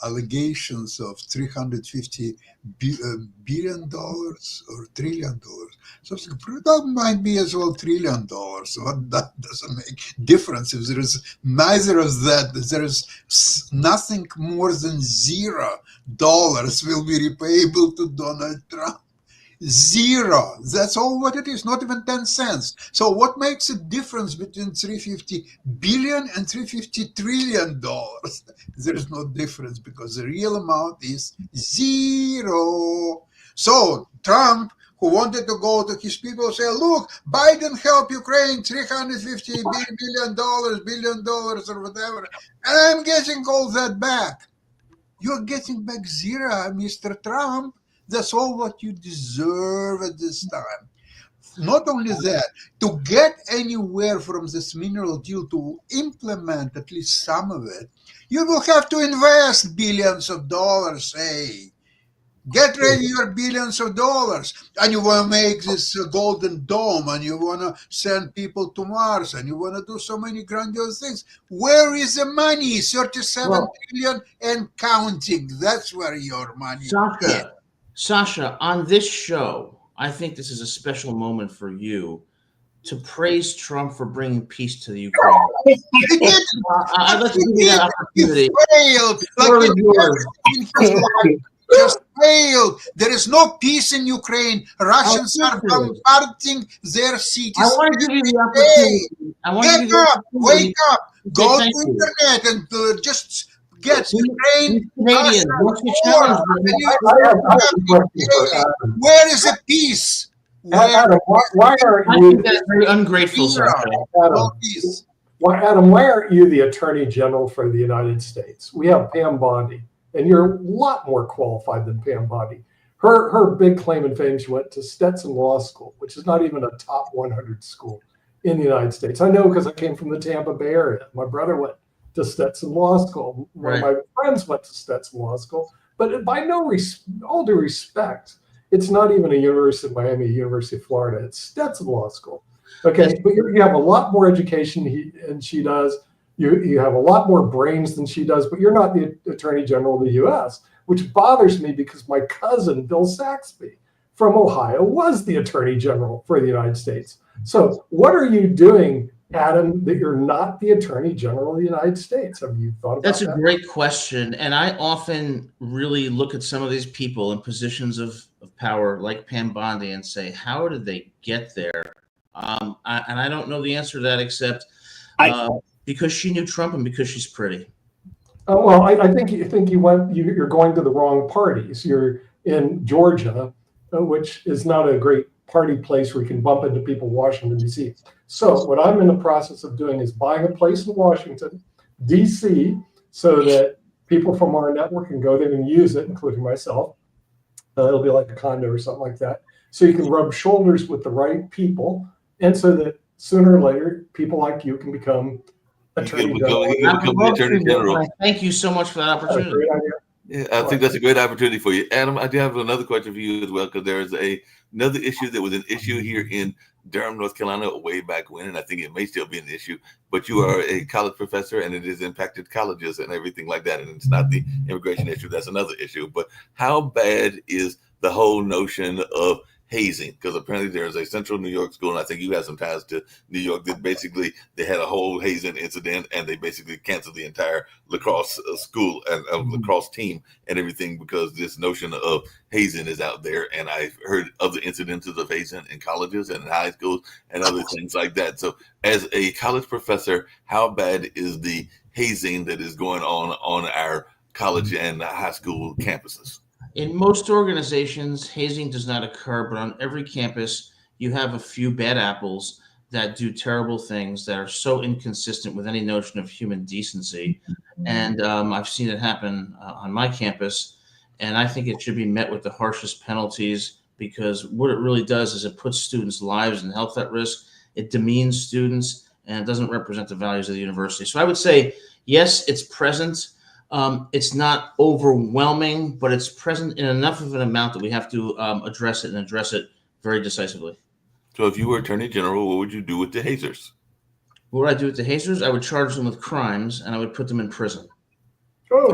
allegations of $350 billion or $1 trillion. So that might be as well $1 trillion. So that doesn't make difference if there is neither of that. There is nothing more than $0 will be repayable to Donald Trump. Zero. That's all what it is, not even 10 cents. So what makes a difference between 350 billion and 350 trillion dollars? There is no difference because the real amount is zero. So Trump, who wanted to go to his people, say, look, Biden helped Ukraine $350 billion or whatever, and I'm getting all that back. You're getting back zero, Mr. Trump. That's all what you deserve at this time. Not only that, to get anywhere from this mineral deal, to implement at least some of it, you will have to invest billions of dollars. Hey, get ready your billions of dollars. And you want to make this golden dome, and you want to send people to Mars, and you want to do so many grandiose things. Where is the money? 37 trillion and counting. That's where your money is. Sasha, on this show, I think this is a special moment for you to praise Trump for bringing peace to the Ukraine. I'd like to give you that opportunity. Just failed. There is no peace in Ukraine. Russians are bombarding their cities. I want to give you the opportunity. Wake up. Go to the internet and just get Ukraine. Where is the peace? Adam, why aren't I you, think that's very ungrateful, Sancho. Adam, All peace. why aren't you the Attorney General for the United States? We have Pam Bondi, and you're a lot more qualified than Pam Bondi. Her big claim and fame, she went to Stetson Law School, which is not even a top 100 school in the United States. I know because I came from the Tampa Bay area. My brother went to Stetson Law School. One of my friends went to Stetson Law School. But by all due respect, it's not even a University of Miami, University of Florida. It's Stetson Law School. Okay, but you have a lot more education than she does. You have a lot more brains than she does, but you're not the Attorney General of the U.S., which bothers me because my cousin, Bill Saxby, from Ohio, was the Attorney General for the United States. So what are you doing, Adam, that you're not the Attorney General of the United States? Have you thought about that? That's a great question. And I often really look at some of these people in positions of power, like Pam Bondi, and say, how did they get there? And I don't know the answer to that except because she knew Trump and because she's pretty. Well, I think you're going to the wrong parties. You're in Georgia, which is not a great party place where you can bump into people in Washington, D.C. So what I'm in the process of doing is buying a place in Washington, D.C., so that people from our network can go there and use it, including myself. It'll be like a condo or something like that. So you can rub shoulders with the right people, and so that sooner or later, people like you can become Attorney General. Thank you so much for that opportunity. Yeah, I think that's a great opportunity for you. Adam, I do have another question for you as well, because there is another issue that was an issue here in Durham, North Carolina, way back when, and I think it may still be an issue, but you are a college professor, and it has impacted colleges and everything like that, and it's not the immigration issue. That's another issue. But how bad is the whole notion of hazing? Because apparently there's a Central New York school, and I think you have some ties to New York, that basically they had a whole hazing incident, and they basically canceled the entire lacrosse school and lacrosse team and everything because this notion of hazing is out there. And I've heard other incidences of hazing in colleges and in high schools and other things like that. So as a college professor, how bad is the hazing that is going on our college and high school campuses? In most organizations, hazing does not occur, but on every campus, you have a few bad apples that do terrible things that are so inconsistent with any notion of human decency. And I've seen it happen on my campus, and I think it should be met with the harshest penalties, because what it really does is it puts students' lives and health at risk. It demeans students, and it doesn't represent the values of the university. So I would say, yes, it's present. It's not overwhelming, but it's present in enough of an amount that we have to address it, and address it very decisively. So if you were Attorney General, what would you do with the hazers? What would I do with the hazers? I would charge them with crimes, and I would put them in prison. Oh,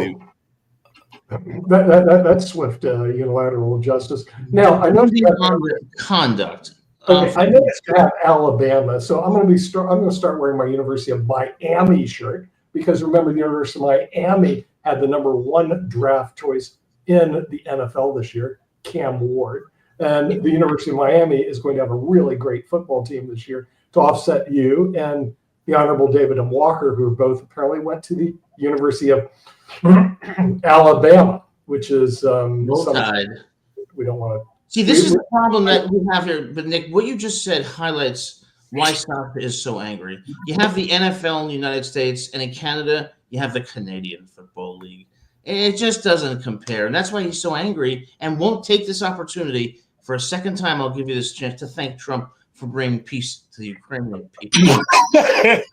that's swift unilateral justice. Now, I know the conduct. Okay, I know you have Alabama, so I'm going to start wearing my University of Miami shirt, because remember, the University of Miami had the #1 draft choice in the NFL this year, Cam Ward. And the University of Miami is going to have a really great football team this year to offset you and the Honorable David M. Walker, who both apparently went to the University of Alabama, which is we don't want to. See, this is the problem that we have here. But Nick, what you just said highlights why Sasha is so angry. You have the NFL in the United States, and in Canada, you have the Canadian Football League. It just doesn't compare. And that's why he's so angry and won't take this opportunity. For a second time, I'll give you this chance to thank Trump for bringing peace to the Ukrainian people. I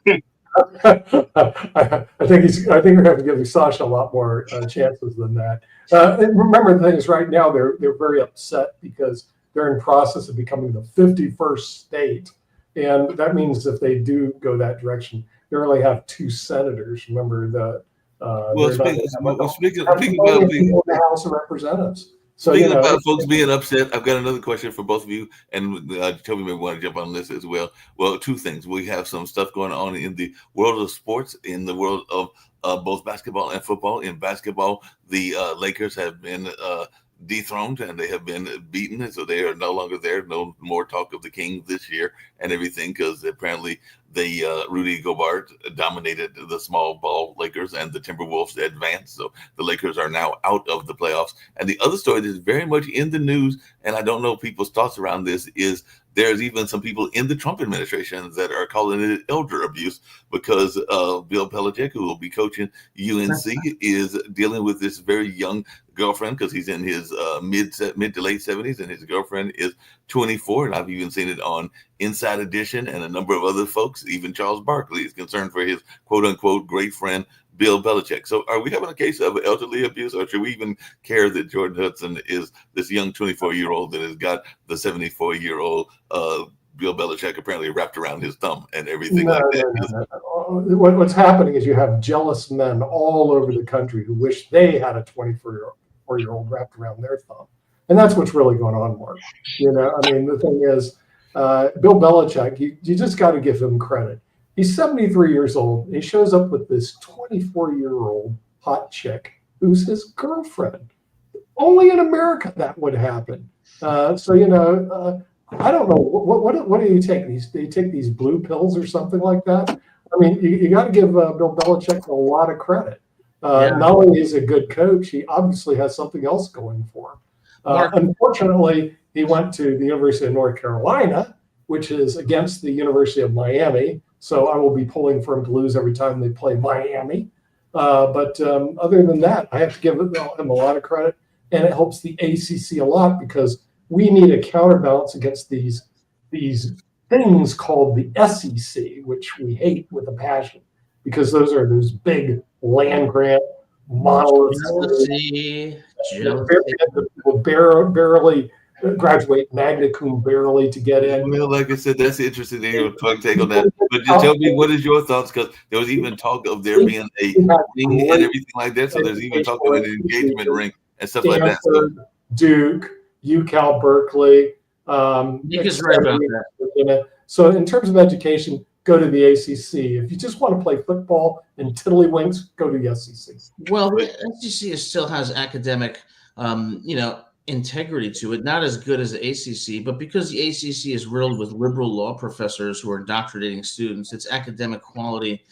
think we're going to have to give Sasha a lot more chances than that. And remember, the thing is, right now they're very upset because they're in process of becoming the 51st state, and that means if they do go that direction, they only have 2 senators. Remember that. Speaking about the House of Representatives. So, speaking about folks being upset, I've got another question for both of you, and tell me if you want to jump on this as well. Well, 2 things. We have some stuff going on in the world of sports, in the world of both basketball and football. In basketball, the Lakers have been dethroned, and they have been beaten, and so they are no longer there. No more talk of the Kings this year and everything, because apparently Rudy Gobert dominated the small ball Lakers, and the Timberwolves advanced. So the Lakers are now out of the playoffs. And the other story that is very much in the news, and I don't know people's thoughts around this, is there's even some people in the Trump administration that are calling it elder abuse, because Bill Belichick, who will be coaching UNC, is dealing with this very young girlfriend, because he's in his mid to late 70s, and his girlfriend is 24. And I've even seen it on Inside Edition, and a number of other folks. Even Charles Barkley is concerned for his quote unquote great friend Bill Belichick. So are we having a case of elderly abuse, or should we even care that Jordan Hudson is this young 24-year-old that has got the 74-year-old Bill Belichick apparently wrapped around his thumb and everything like that? No. What's happening is you have jealous men all over the country who wish they had a 24-year-old wrapped around their thumb. And that's what's really going on, Mark. I mean, the thing is, Bill Belichick, you just got to give him credit. He's 73 years old. He shows up with this 24-year-old hot chick who's his girlfriend. Only in America that would happen. I don't know. What do you take? Do you take these blue pills or something like that? I mean, you got to give Bill Belichick a lot of credit. Not only is he a good coach, he obviously has something else going for him. Unfortunately, he went to the University of North Carolina, which is against the University of Miami. So I will be pulling for him to lose every time they play Miami. But other than that, I have to give him a lot of credit. And it helps the ACC a lot, because we need a counterbalance against these things called the SEC, which we hate with a passion, because those big land grant monoliths. People barely graduate magna cum laude to get in. Well, like I said, that's interesting to hear your take on that. But just tell me, what is your thoughts? Because there was even talk of there being a thing and everything like that. So there's even talk of an engagement ring and stuff like that. So, Duke, UCal, Berkeley. Nick is right about that. So in terms of education, go to the ACC. If you just want to play football and tiddlywinks, go to the SEC. Well, the SEC still has academic, integrity to it. Not as good as the ACC, but because the ACC is riddled with liberal law professors who are indoctrinating students, its academic quality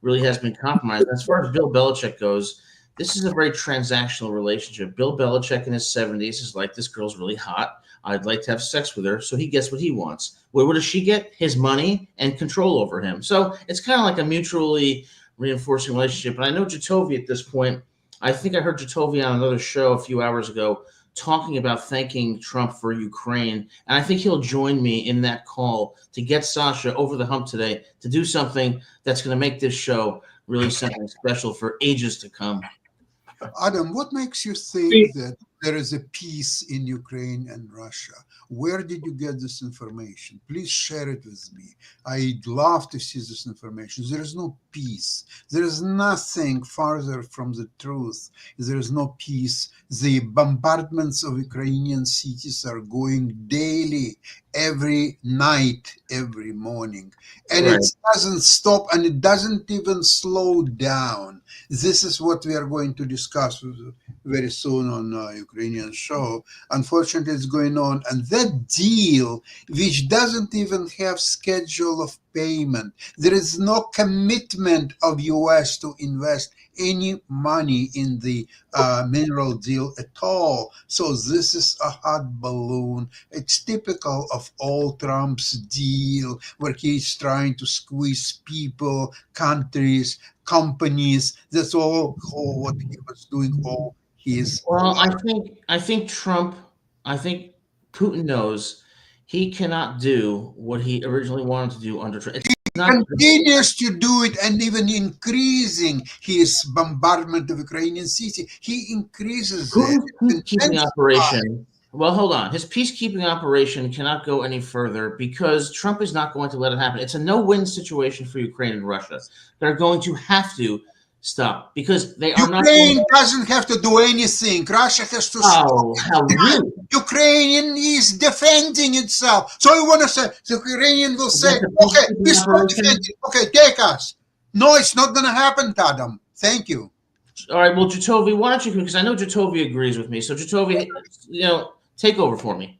really has been compromised. As far as Bill Belichick goes, this is a very transactional relationship. Bill Belichick in his 70s is like, this girl's really hot. I'd like to have sex with her. So he gets what he wants. What does she get? His money and control over him. So it's kind of like a mutually reinforcing relationship. And I know Jacoby at this point, I think I heard Jacoby on another show a few hours ago talking about thanking Trump for Ukraine. And I think he'll join me in that call to get Sasha over the hump today to do something that's going to make this show really something special for ages to come. Adam, what makes you think that there is a peace in Ukraine and Russia? Where did you get this information? Please share it with me. I'd love to see this information. There is no peace. There is nothing farther from the truth. There is no peace. The bombardments of Ukrainian cities are going daily, every night, every morning. And Right. it doesn't stop, and it doesn't even slow down. This is what we are going to discuss very soon on Ukrainian show. Unfortunately, it's going on. And that deal, which doesn't even have schedule of payment, there is no commitment of US to invest any money in the mineral deal at all. So this is a hot balloon. It's typical of all Trump's deal, where he's trying to squeeze people, countries, companies. That's all what he was doing all his Well, life. I think Putin knows he cannot do what he originally wanted to do under Trump. It's not Continues to do it, and even increasing his bombardment of Ukrainian city. He increases Putin's it. peacekeeping operation. Well, hold on. His peacekeeping operation cannot go any further because Trump is not going to let it happen. It's a no-win situation for Ukraine and Russia. They're going to have to stop because they are not. Ukraine doesn't have to do anything. Russia has to stop. Oh, how rude! Ukraine is defending itself. So you want to say the Ukrainian will say, That's a okay, peacekeeping we're still operation. defending. Okay, take us. No, it's not going to happen, Tadam. Thank you. All right. Well, Jacoby, why don't you? Because I know Jacoby agrees with me. So, Jacoby, take over for me.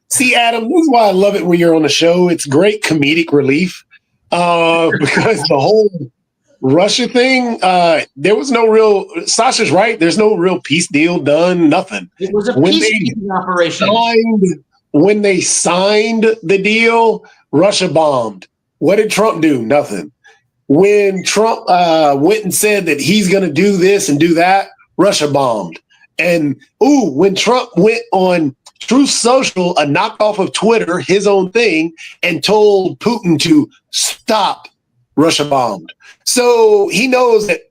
See, Adam, this is why I love it when you're on the show. It's great comedic relief because the whole Russia thing, there was no real. Sasha's right. There's no real peace deal done. Nothing. It was a peacekeeping operation. When they signed the deal, Russia bombed. What did Trump do? Nothing. When Trump went and said that he's going to do this and do that, Russia bombed. And when Trump went on Truth Social, a knockoff of Twitter, his own thing, and told Putin to stop, Russia bombed. So he knows that,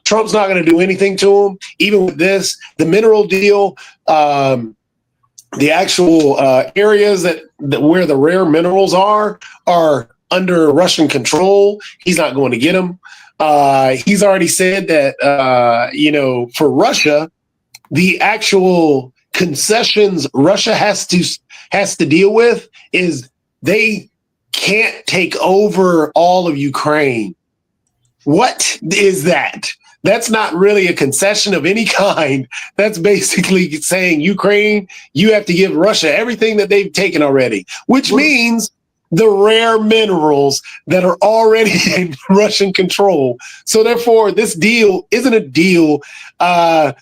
Trump's not going to do anything to him. Even with this, the mineral deal, the actual areas that where the rare minerals are under Russian control. He's not going to get them. He's already said that, for Russia, the actual concessions Russia has to deal with is they can't take over all of Ukraine. What is that? That's not really a concession of any kind. That's basically saying, Ukraine, you have to give Russia everything that they've taken already, which means the rare minerals that are already in Russian control. So therefore, this deal isn't a deal. I've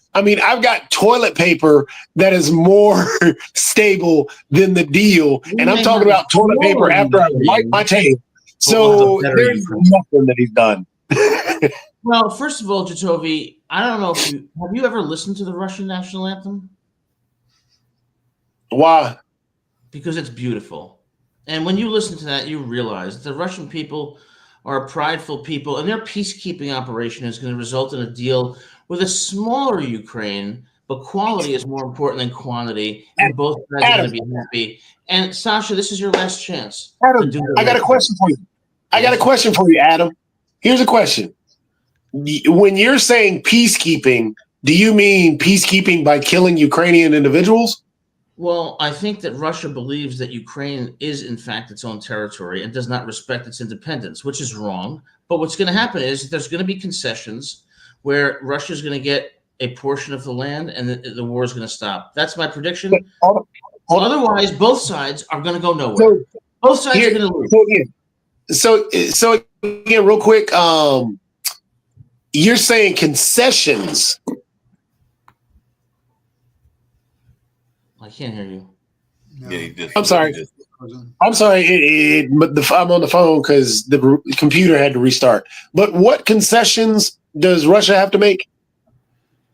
got toilet paper that is more stable than the deal. And I'm talking about toilet paper after I wipe my tail. So there's nothing that he's done. Well, first of all, Jacoby, I don't know have you ever listened to the Russian national anthem? Why? Because it's beautiful. And when you listen to that, you realize the Russian people are a prideful people, and their peacekeeping operation is going to result in a deal with a smaller Ukraine, but quality is more important than quantity, and both sides are going to be happy. And Sasha, this is your last chance. Adam, I got a question for you. Adam. Here's a question. When you're saying peacekeeping, do you mean peacekeeping by killing Ukrainian individuals? Well, I think that Russia believes that Ukraine is, in fact, its own territory and does not respect its independence, which is wrong. But what's going to happen is there's going to be concessions where Russia is going to get a portion of the land and the war is going to stop. That's my prediction. Otherwise, both sides are going to go nowhere. Both sides are going to lose. So again, real quick, you're saying concessions. I can't hear you. No. Yeah, I'm sorry. I'm sorry. I'm on the phone because the computer had to restart. But what concessions does Russia have to make?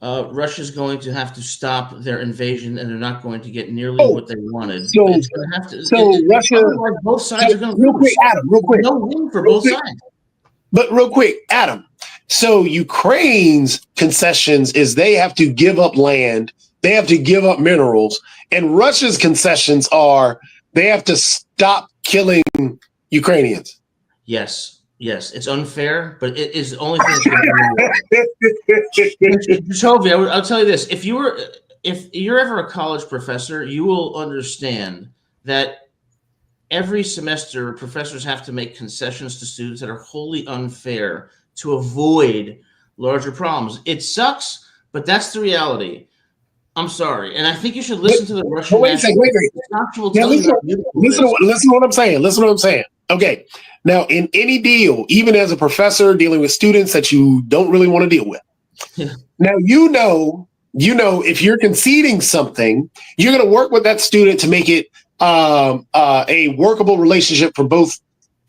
Russia's going to have to stop their invasion, and they're not going to get nearly what they wanted. Russia. Both sides are going to real quick, Adam. Real quick. No win for both sides. But real quick, Adam. So Ukraine's concessions is they have to give up land, they have to give up minerals, and Russia's concessions are they have to stop killing Ukrainians. Yes, it's unfair, but it is the only thing that's going to be. Toby, I'll tell you this: if you're ever a college professor, you will understand that every semester professors have to make concessions to students that are wholly unfair to avoid larger problems. It sucks, but that's the reality. I'm sorry, and I think you should listen to the Russian. Wait a second. Listen to what I'm saying. Listen to what I'm saying. Okay. Now, in any deal, even as a professor dealing with students that you don't really want to deal with, now you know, if you're conceding something, you're going to work with that student to make it a workable relationship for both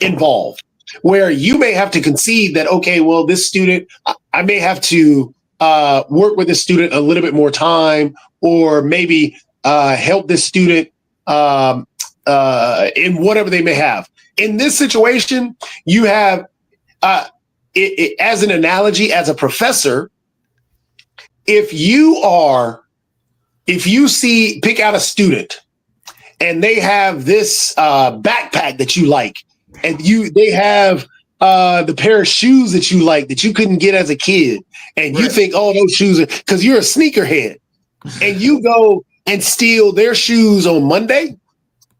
involved. Where you may have to concede that, okay, well, this student, I may have to work with this student a little bit more time, or maybe help this student in whatever they may have. In this situation, you have, as an analogy, as a professor, if you pick out a student and they have this backpack that you like, and they have the pair of shoes that you like that you couldn't get as a kid, and you think, oh, those shoes are, because you're a sneakerhead, and you go and steal their shoes on Monday,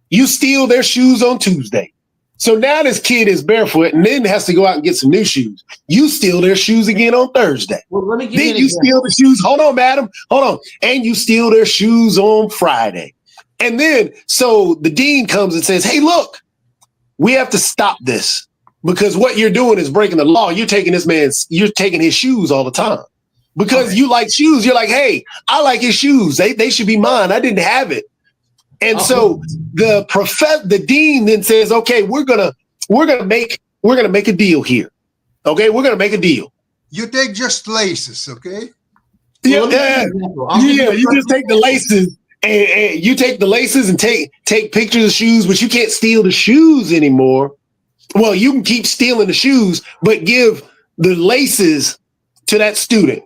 you steal their shoes on Tuesday. So now this kid is barefoot and then has to go out and get some new shoes. You steal their shoes again on Thursday. Well, let me give you steal the shoes. Hold on, madam. Hold on. And you steal their shoes on Friday. And then, so the dean comes and says, hey, look, we have to stop this because what you're doing is breaking the law. You're taking you're taking his shoes all the time because you like shoes. You're like, hey, I like his shoes. They should be mine. I didn't have it. And so the dean then says, okay, we're gonna make a deal here. Okay, we're gonna make a deal. You take just laces, okay? You just take the laces and you take the laces and take pictures of shoes, but you can't steal the shoes anymore. Well, you can keep stealing the shoes, but give the laces to that student.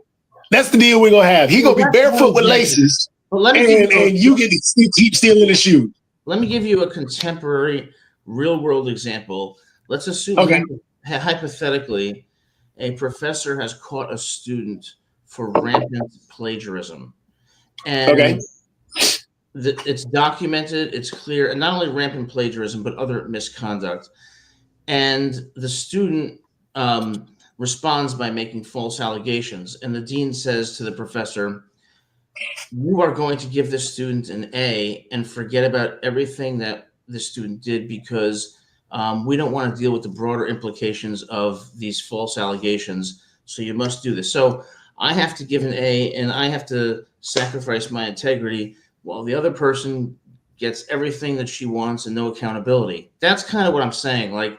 That's the deal we're gonna have. He's gonna be barefoot with laces, and you get to keep stealing the shoes. Let me give you a contemporary, real-world example. Let's assume, hypothetically, a professor has caught a student for rampant plagiarism, and it's documented, it's clear, and not only rampant plagiarism, but other misconduct. And the student responds by making false allegations. And the dean says to the professor, you are going to give this student an A and forget about everything that the student did because we don't want to deal with the broader implications of these false allegations. So you must do this. So I have to give an A and I have to sacrifice my integrity while the other person gets everything that she wants and no accountability. That's kind of what I'm saying. Like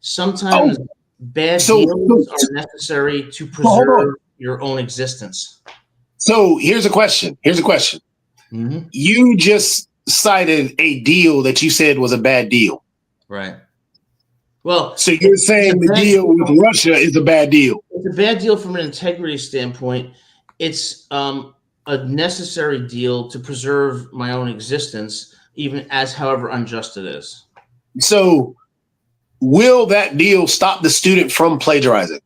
sometimes bad deals are necessary to preserve your own existence. So here's a question. Mm-hmm. You just cited a deal that you said was a bad deal. Right. Well, so you're saying the deal with Russia is a bad deal. It's a bad deal from an integrity standpoint. It's a necessary deal to preserve my own existence, even as however unjust it is. So will that deal stop the student from plagiarizing?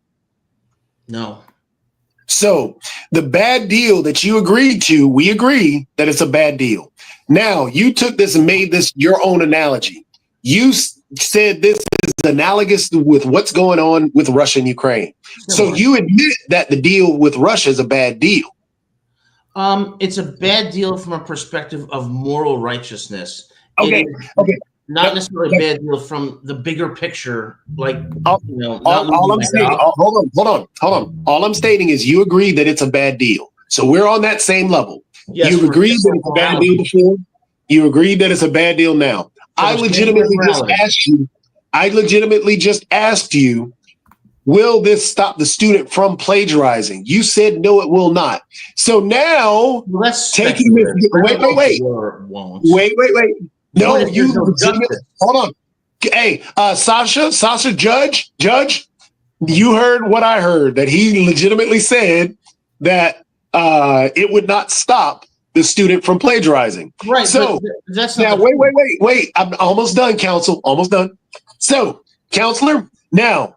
No. So the bad deal that you agreed to, we agree that it's a bad deal. Now you took this and made this your own analogy. You said this is analogous with what's going on with Russia and Ukraine. So you admit that the deal with Russia is a bad deal. It's a bad deal from a perspective of moral righteousness. Okay. Not necessarily a bad deal from the bigger picture. Like, all I'm stating, hold on. All I'm stating is you agree that it's a bad deal. So we're on that same level. Yes, You've agreed that it's a bad deal before. You agreed that it's a bad deal now. I legitimately just asked you, will this stop the student from plagiarizing? You said no, it will not. So now, taking this, wait. No, you hold on. Hey, Sasha, Judge, you heard what I heard, that he legitimately said that it would not stop the student from plagiarizing. Right. So that's now, wait. I'm almost done, counsel. Almost done. So, counselor, now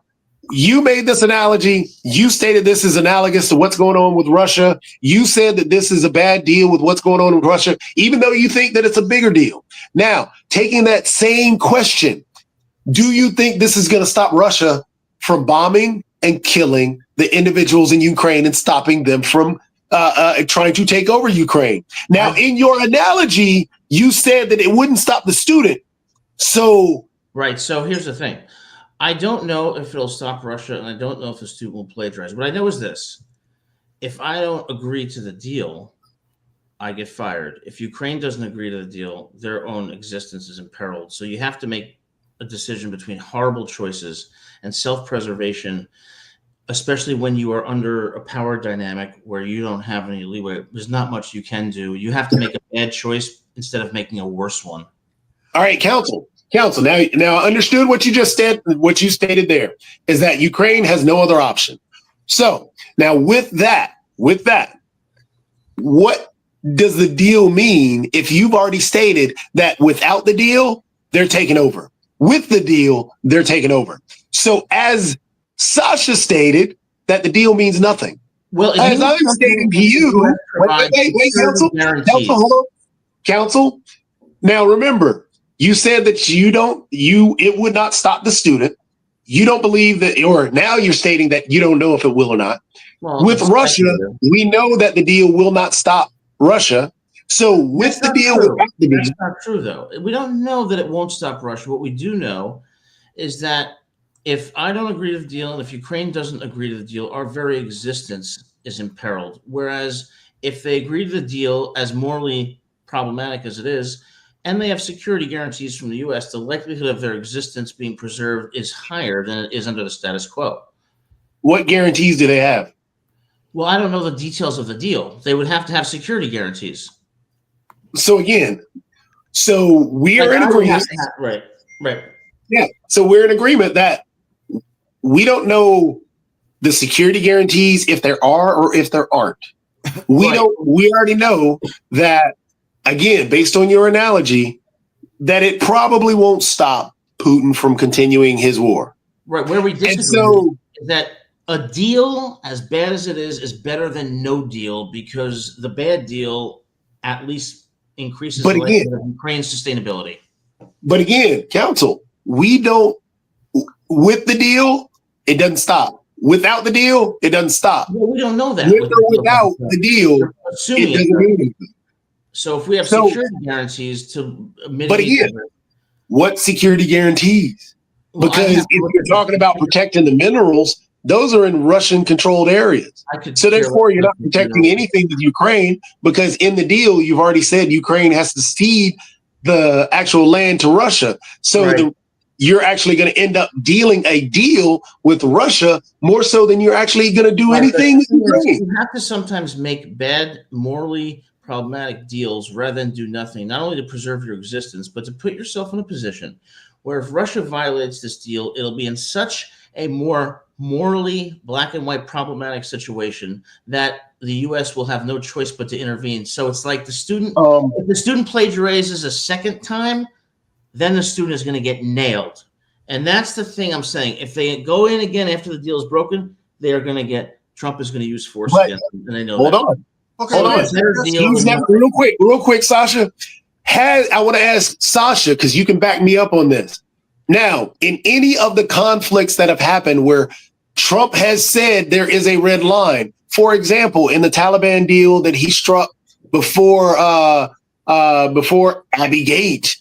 you made this analogy. You stated this is analogous to what's going on with Russia. You said that this is a bad deal with what's going on with Russia, even though you think that it's a bigger deal. Now, taking that same question, do you think this is going to stop Russia from bombing and killing the individuals in Ukraine and stopping them from trying to take over Ukraine? Now, in your analogy, you said that it wouldn't stop the student. So, right. So here's the thing. I don't know if it'll stop Russia, and I don't know if the student will plagiarize. What I know is this. If I don't agree to the deal, I get fired. If Ukraine doesn't agree to the deal, their own existence is imperiled. So you have to make a decision between horrible choices and self-preservation, especially when you are under a power dynamic where you don't have any leeway. There's not much you can do. You have to make a bad choice instead of making a worse one. All right, counsel. Now I understood what you just said. What you stated there is that Ukraine has no other option. So now with that, what does the deal mean if you've already stated that without the deal, they're taking over? With the deal, they're taking over. So as Sasha stated, that the deal means nothing. Well, as I'm stating to you, wait, counsel, hold on. Counsel, now remember, you said that it would not stop the student. You don't believe that, or now you're stating that you don't know if it will or not. Well, with Russia, we know that the deal will not stop Russia. So with the deal, without the That's deal, not true, though. We don't know that it won't stop Russia. What we do know is that if I don't agree to the deal and if Ukraine doesn't agree to the deal, our very existence is imperiled. Whereas if they agree to the deal, as morally problematic as it is, and they have security guarantees from the U.S., the likelihood of their existence being preserved is higher than it is under the status quo. what guarantees do they have? Well, I don't know the details of the deal. They would have to have security guarantees. So again, so we are in agreement. Right. Yeah. So we're in agreement that we don't know the security guarantees if there are or if there aren't. We Right. don't. We already know that. Again, based on your analogy, that it probably won't stop Putin from continuing his war. Right. Where we disagree And so, is that a deal, as bad as it is better than no deal because the bad deal at least increases But the again- likelihood of Ukraine's sustainability. but again, counsel, we don't. With the deal, it doesn't stop. Without the deal, it doesn't stop. Well, we don't know that. With or without the deal, You're it assuming doesn't it. mean anything. So if we have So- security guarantees to mitigate, But again, what security guarantees? Well, I Because have- if you're talking about protecting the minerals, those are in Russian-controlled areas. I could So care therefore, less you're not about protecting anything with Ukraine because in the deal, you've already said Ukraine has to cede the actual land to Russia. So Right. you're actually going to end up dealing a deal with Russia more so than you're actually going to do Right, anything with but the thing is, Ukraine. you have to sometimes make bad, morally problematic deals rather than do nothing, not only to preserve your existence, but to put yourself in a position where if Russia violates this deal, it'll be in such a more morally black and white problematic situation that the U.S. will have no choice but to intervene. So it's like if the student plagiarizes a second time, then the student is going to get nailed. And that's the thing I'm saying. If they go in again after the deal is broken, they are going to get Trump is going to use force But- against them, and they know Hold that. on. Okay, Hold on. let's- Better let's- deal He's than never, real quick, Sasha. I want to ask Sasha because you can back me up on this. Now, in any of the conflicts that have happened where Trump has said there is a red line, for example, in the Taliban deal that he struck before Abbey Gate,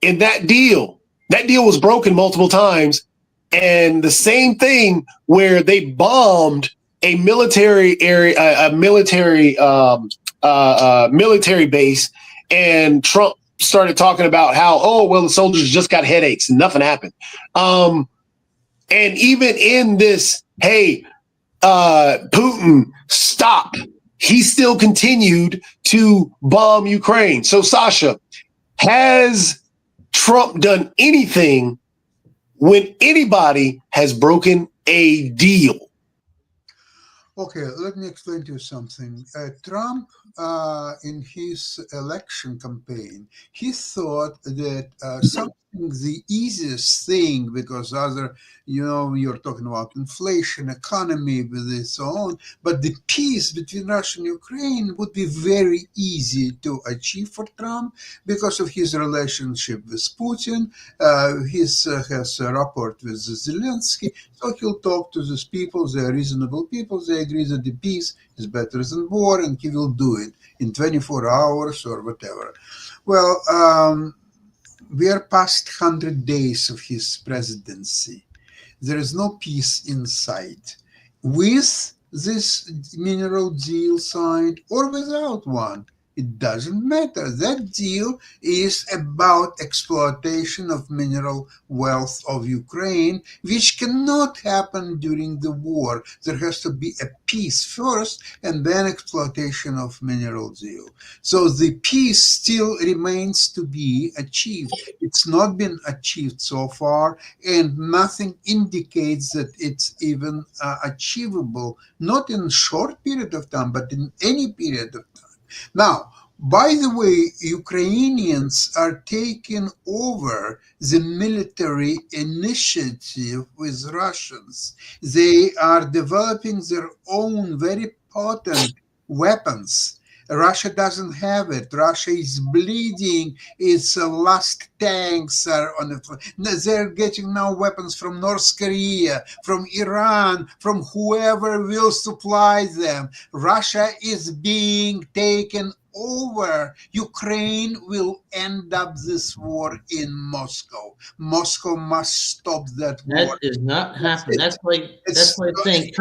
in that deal was broken multiple times, and the same thing where they bombed a military area, a military base, and Trump started talking about how, the soldiers just got headaches and nothing happened. And even in this, Putin, stop. He still continued to bomb Ukraine. So, Sasha, has Trump done anything when anybody has broken a deal? Okay, let me explain to you something. Trump, in his election campaign, he thought that something the easiest thing, because you're talking about inflation, economy, with its own, but the peace between Russia and Ukraine would be very easy to achieve for Trump because of his relationship with Putin. He has a rapport with Zelensky, so he'll talk to these people. They're reasonable people. They agree that the peace is better than war, and he will do it in 24 hours or whatever. Well, we are past 100 days of his presidency. There is no peace in sight. With this mineral deal signed or without one, it doesn't matter. That deal is about exploitation of mineral wealth of Ukraine, which cannot happen during the war. There has to be a peace first and then exploitation of mineral deal. So the peace still remains to be achieved. It's not been achieved so far, and nothing indicates that it's even achievable, not in a short period of time, but in any period of time. Now, by the way, Ukrainians are taking over the military initiative with Russians. They are developing their own very potent weapons. Russia doesn't have it. Russia is bleeding. Its last tanks are on the front. They're getting now weapons from North Korea, from Iran, from whoever will supply them. Russia is being taken over, Ukraine will end up this war in Moscow. Moscow must stop that war. That is not happening. That's like saying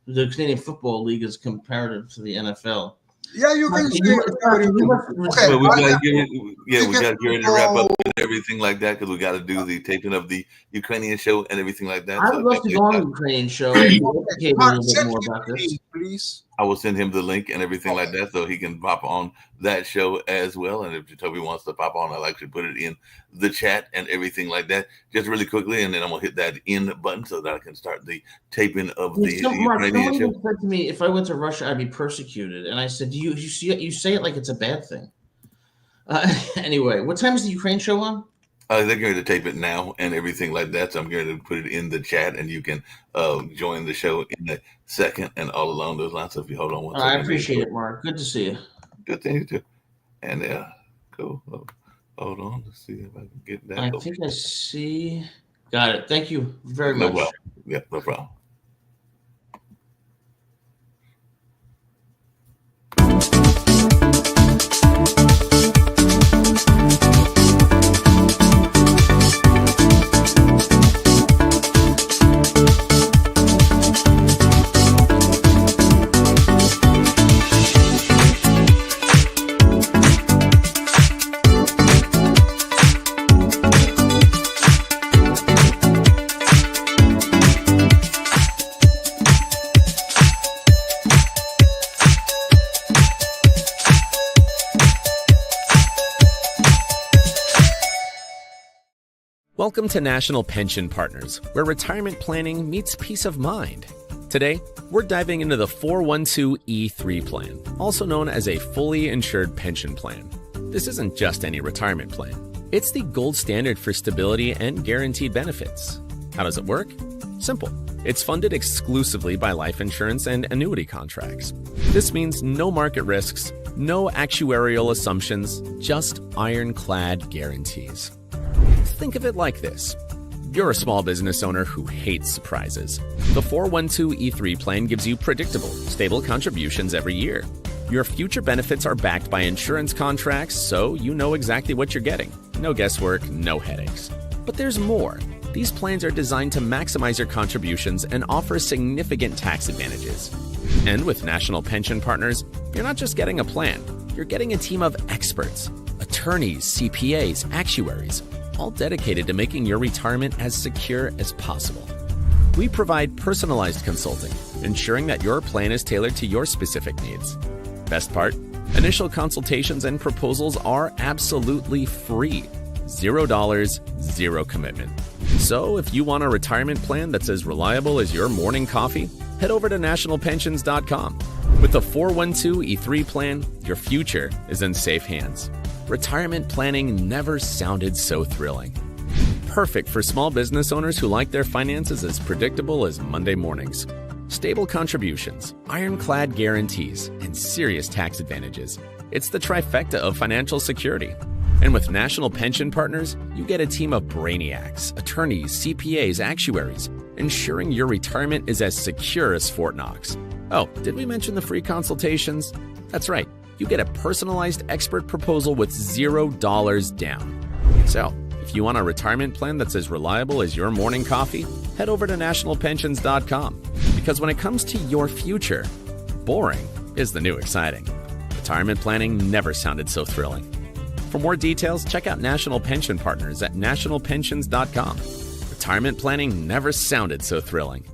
the Canadian Football League is comparative to the NFL. Yeah, you can say. Okay, we got to get ready to wrap up and everything like that, because we got to do the taping of the Ukrainian show and everything like that. I would love to go on the Ukrainian show and educate a little bit more about this. Please. I will send him the link and everything like that, so he can pop on that show as well. And if Jacoby wants to pop on, I'll actually put it in the chat and everything like that, just really quickly, and then I'm gonna hit that in button so that I can start the taping of the Ukrainian show. Someone said to me, if I went to Russia, I'd be persecuted, and I said, you say it like it's a bad thing. Anyway, what time is the Ukraine show on? They're going to tape it now and everything like that. So I'm going to put it in the chat, and you can join the show in a second and all along those lines. So if you hold on one second. I appreciate it, Mark. Good to see you. Good thing you too. And cool. Hold on. Let's see if I can get that. I think I see. Got it. Thank you very much. No problem. Yeah, no problem. Welcome to National Pension Partners, where retirement planning meets peace of mind. Today, we're diving into the 412(e)(3 plan, also known as a fully insured pension plan. This isn't just any retirement plan. It's the gold standard for stability and guaranteed benefits. How does it work? Simple. It's funded exclusively by life insurance and annuity contracts. This means no market risks, no actuarial assumptions, just ironclad guarantees. Think of it like this. You're a small business owner who hates surprises. The 412(e)(3 plan gives you predictable, stable contributions every year. Your future benefits are backed by insurance contracts, so you know exactly what you're getting. No guesswork, no headaches. But there's more. These plans are designed to maximize your contributions and offer significant tax advantages. And with National Pension Partners, you're not just getting a plan, you're getting a team of experts, attorneys, CPAs, actuaries, all dedicated to making your retirement as secure as possible. We provide personalized consulting, ensuring that your plan is tailored to your specific needs. Best part, initial consultations and proposals are absolutely free. $0, zero commitment. So if you want a retirement plan that's as reliable as your morning coffee, head over to nationalpensions.com. With the 412(e)(3 plan, your future is in safe hands. Retirement planning never sounded so thrilling. Perfect for small business owners who like their finances as predictable as Monday mornings. Stable contributions, ironclad guarantees, and serious tax advantages. It's the trifecta of financial security. And with National Pension Partners, you get a team of brainiacs, attorneys, CPAs, actuaries, ensuring your retirement is as secure as Fort Knox. Oh, did we mention the free consultations? That's right. You get a personalized expert proposal with $0 down. So, if you want a retirement plan that's as reliable as your morning coffee, head over to nationalpensions.com. Because when it comes to your future, boring is the new exciting. Retirement planning never sounded so thrilling. For more details, check out National Pension Partners at nationalpensions.com. Retirement planning never sounded so thrilling.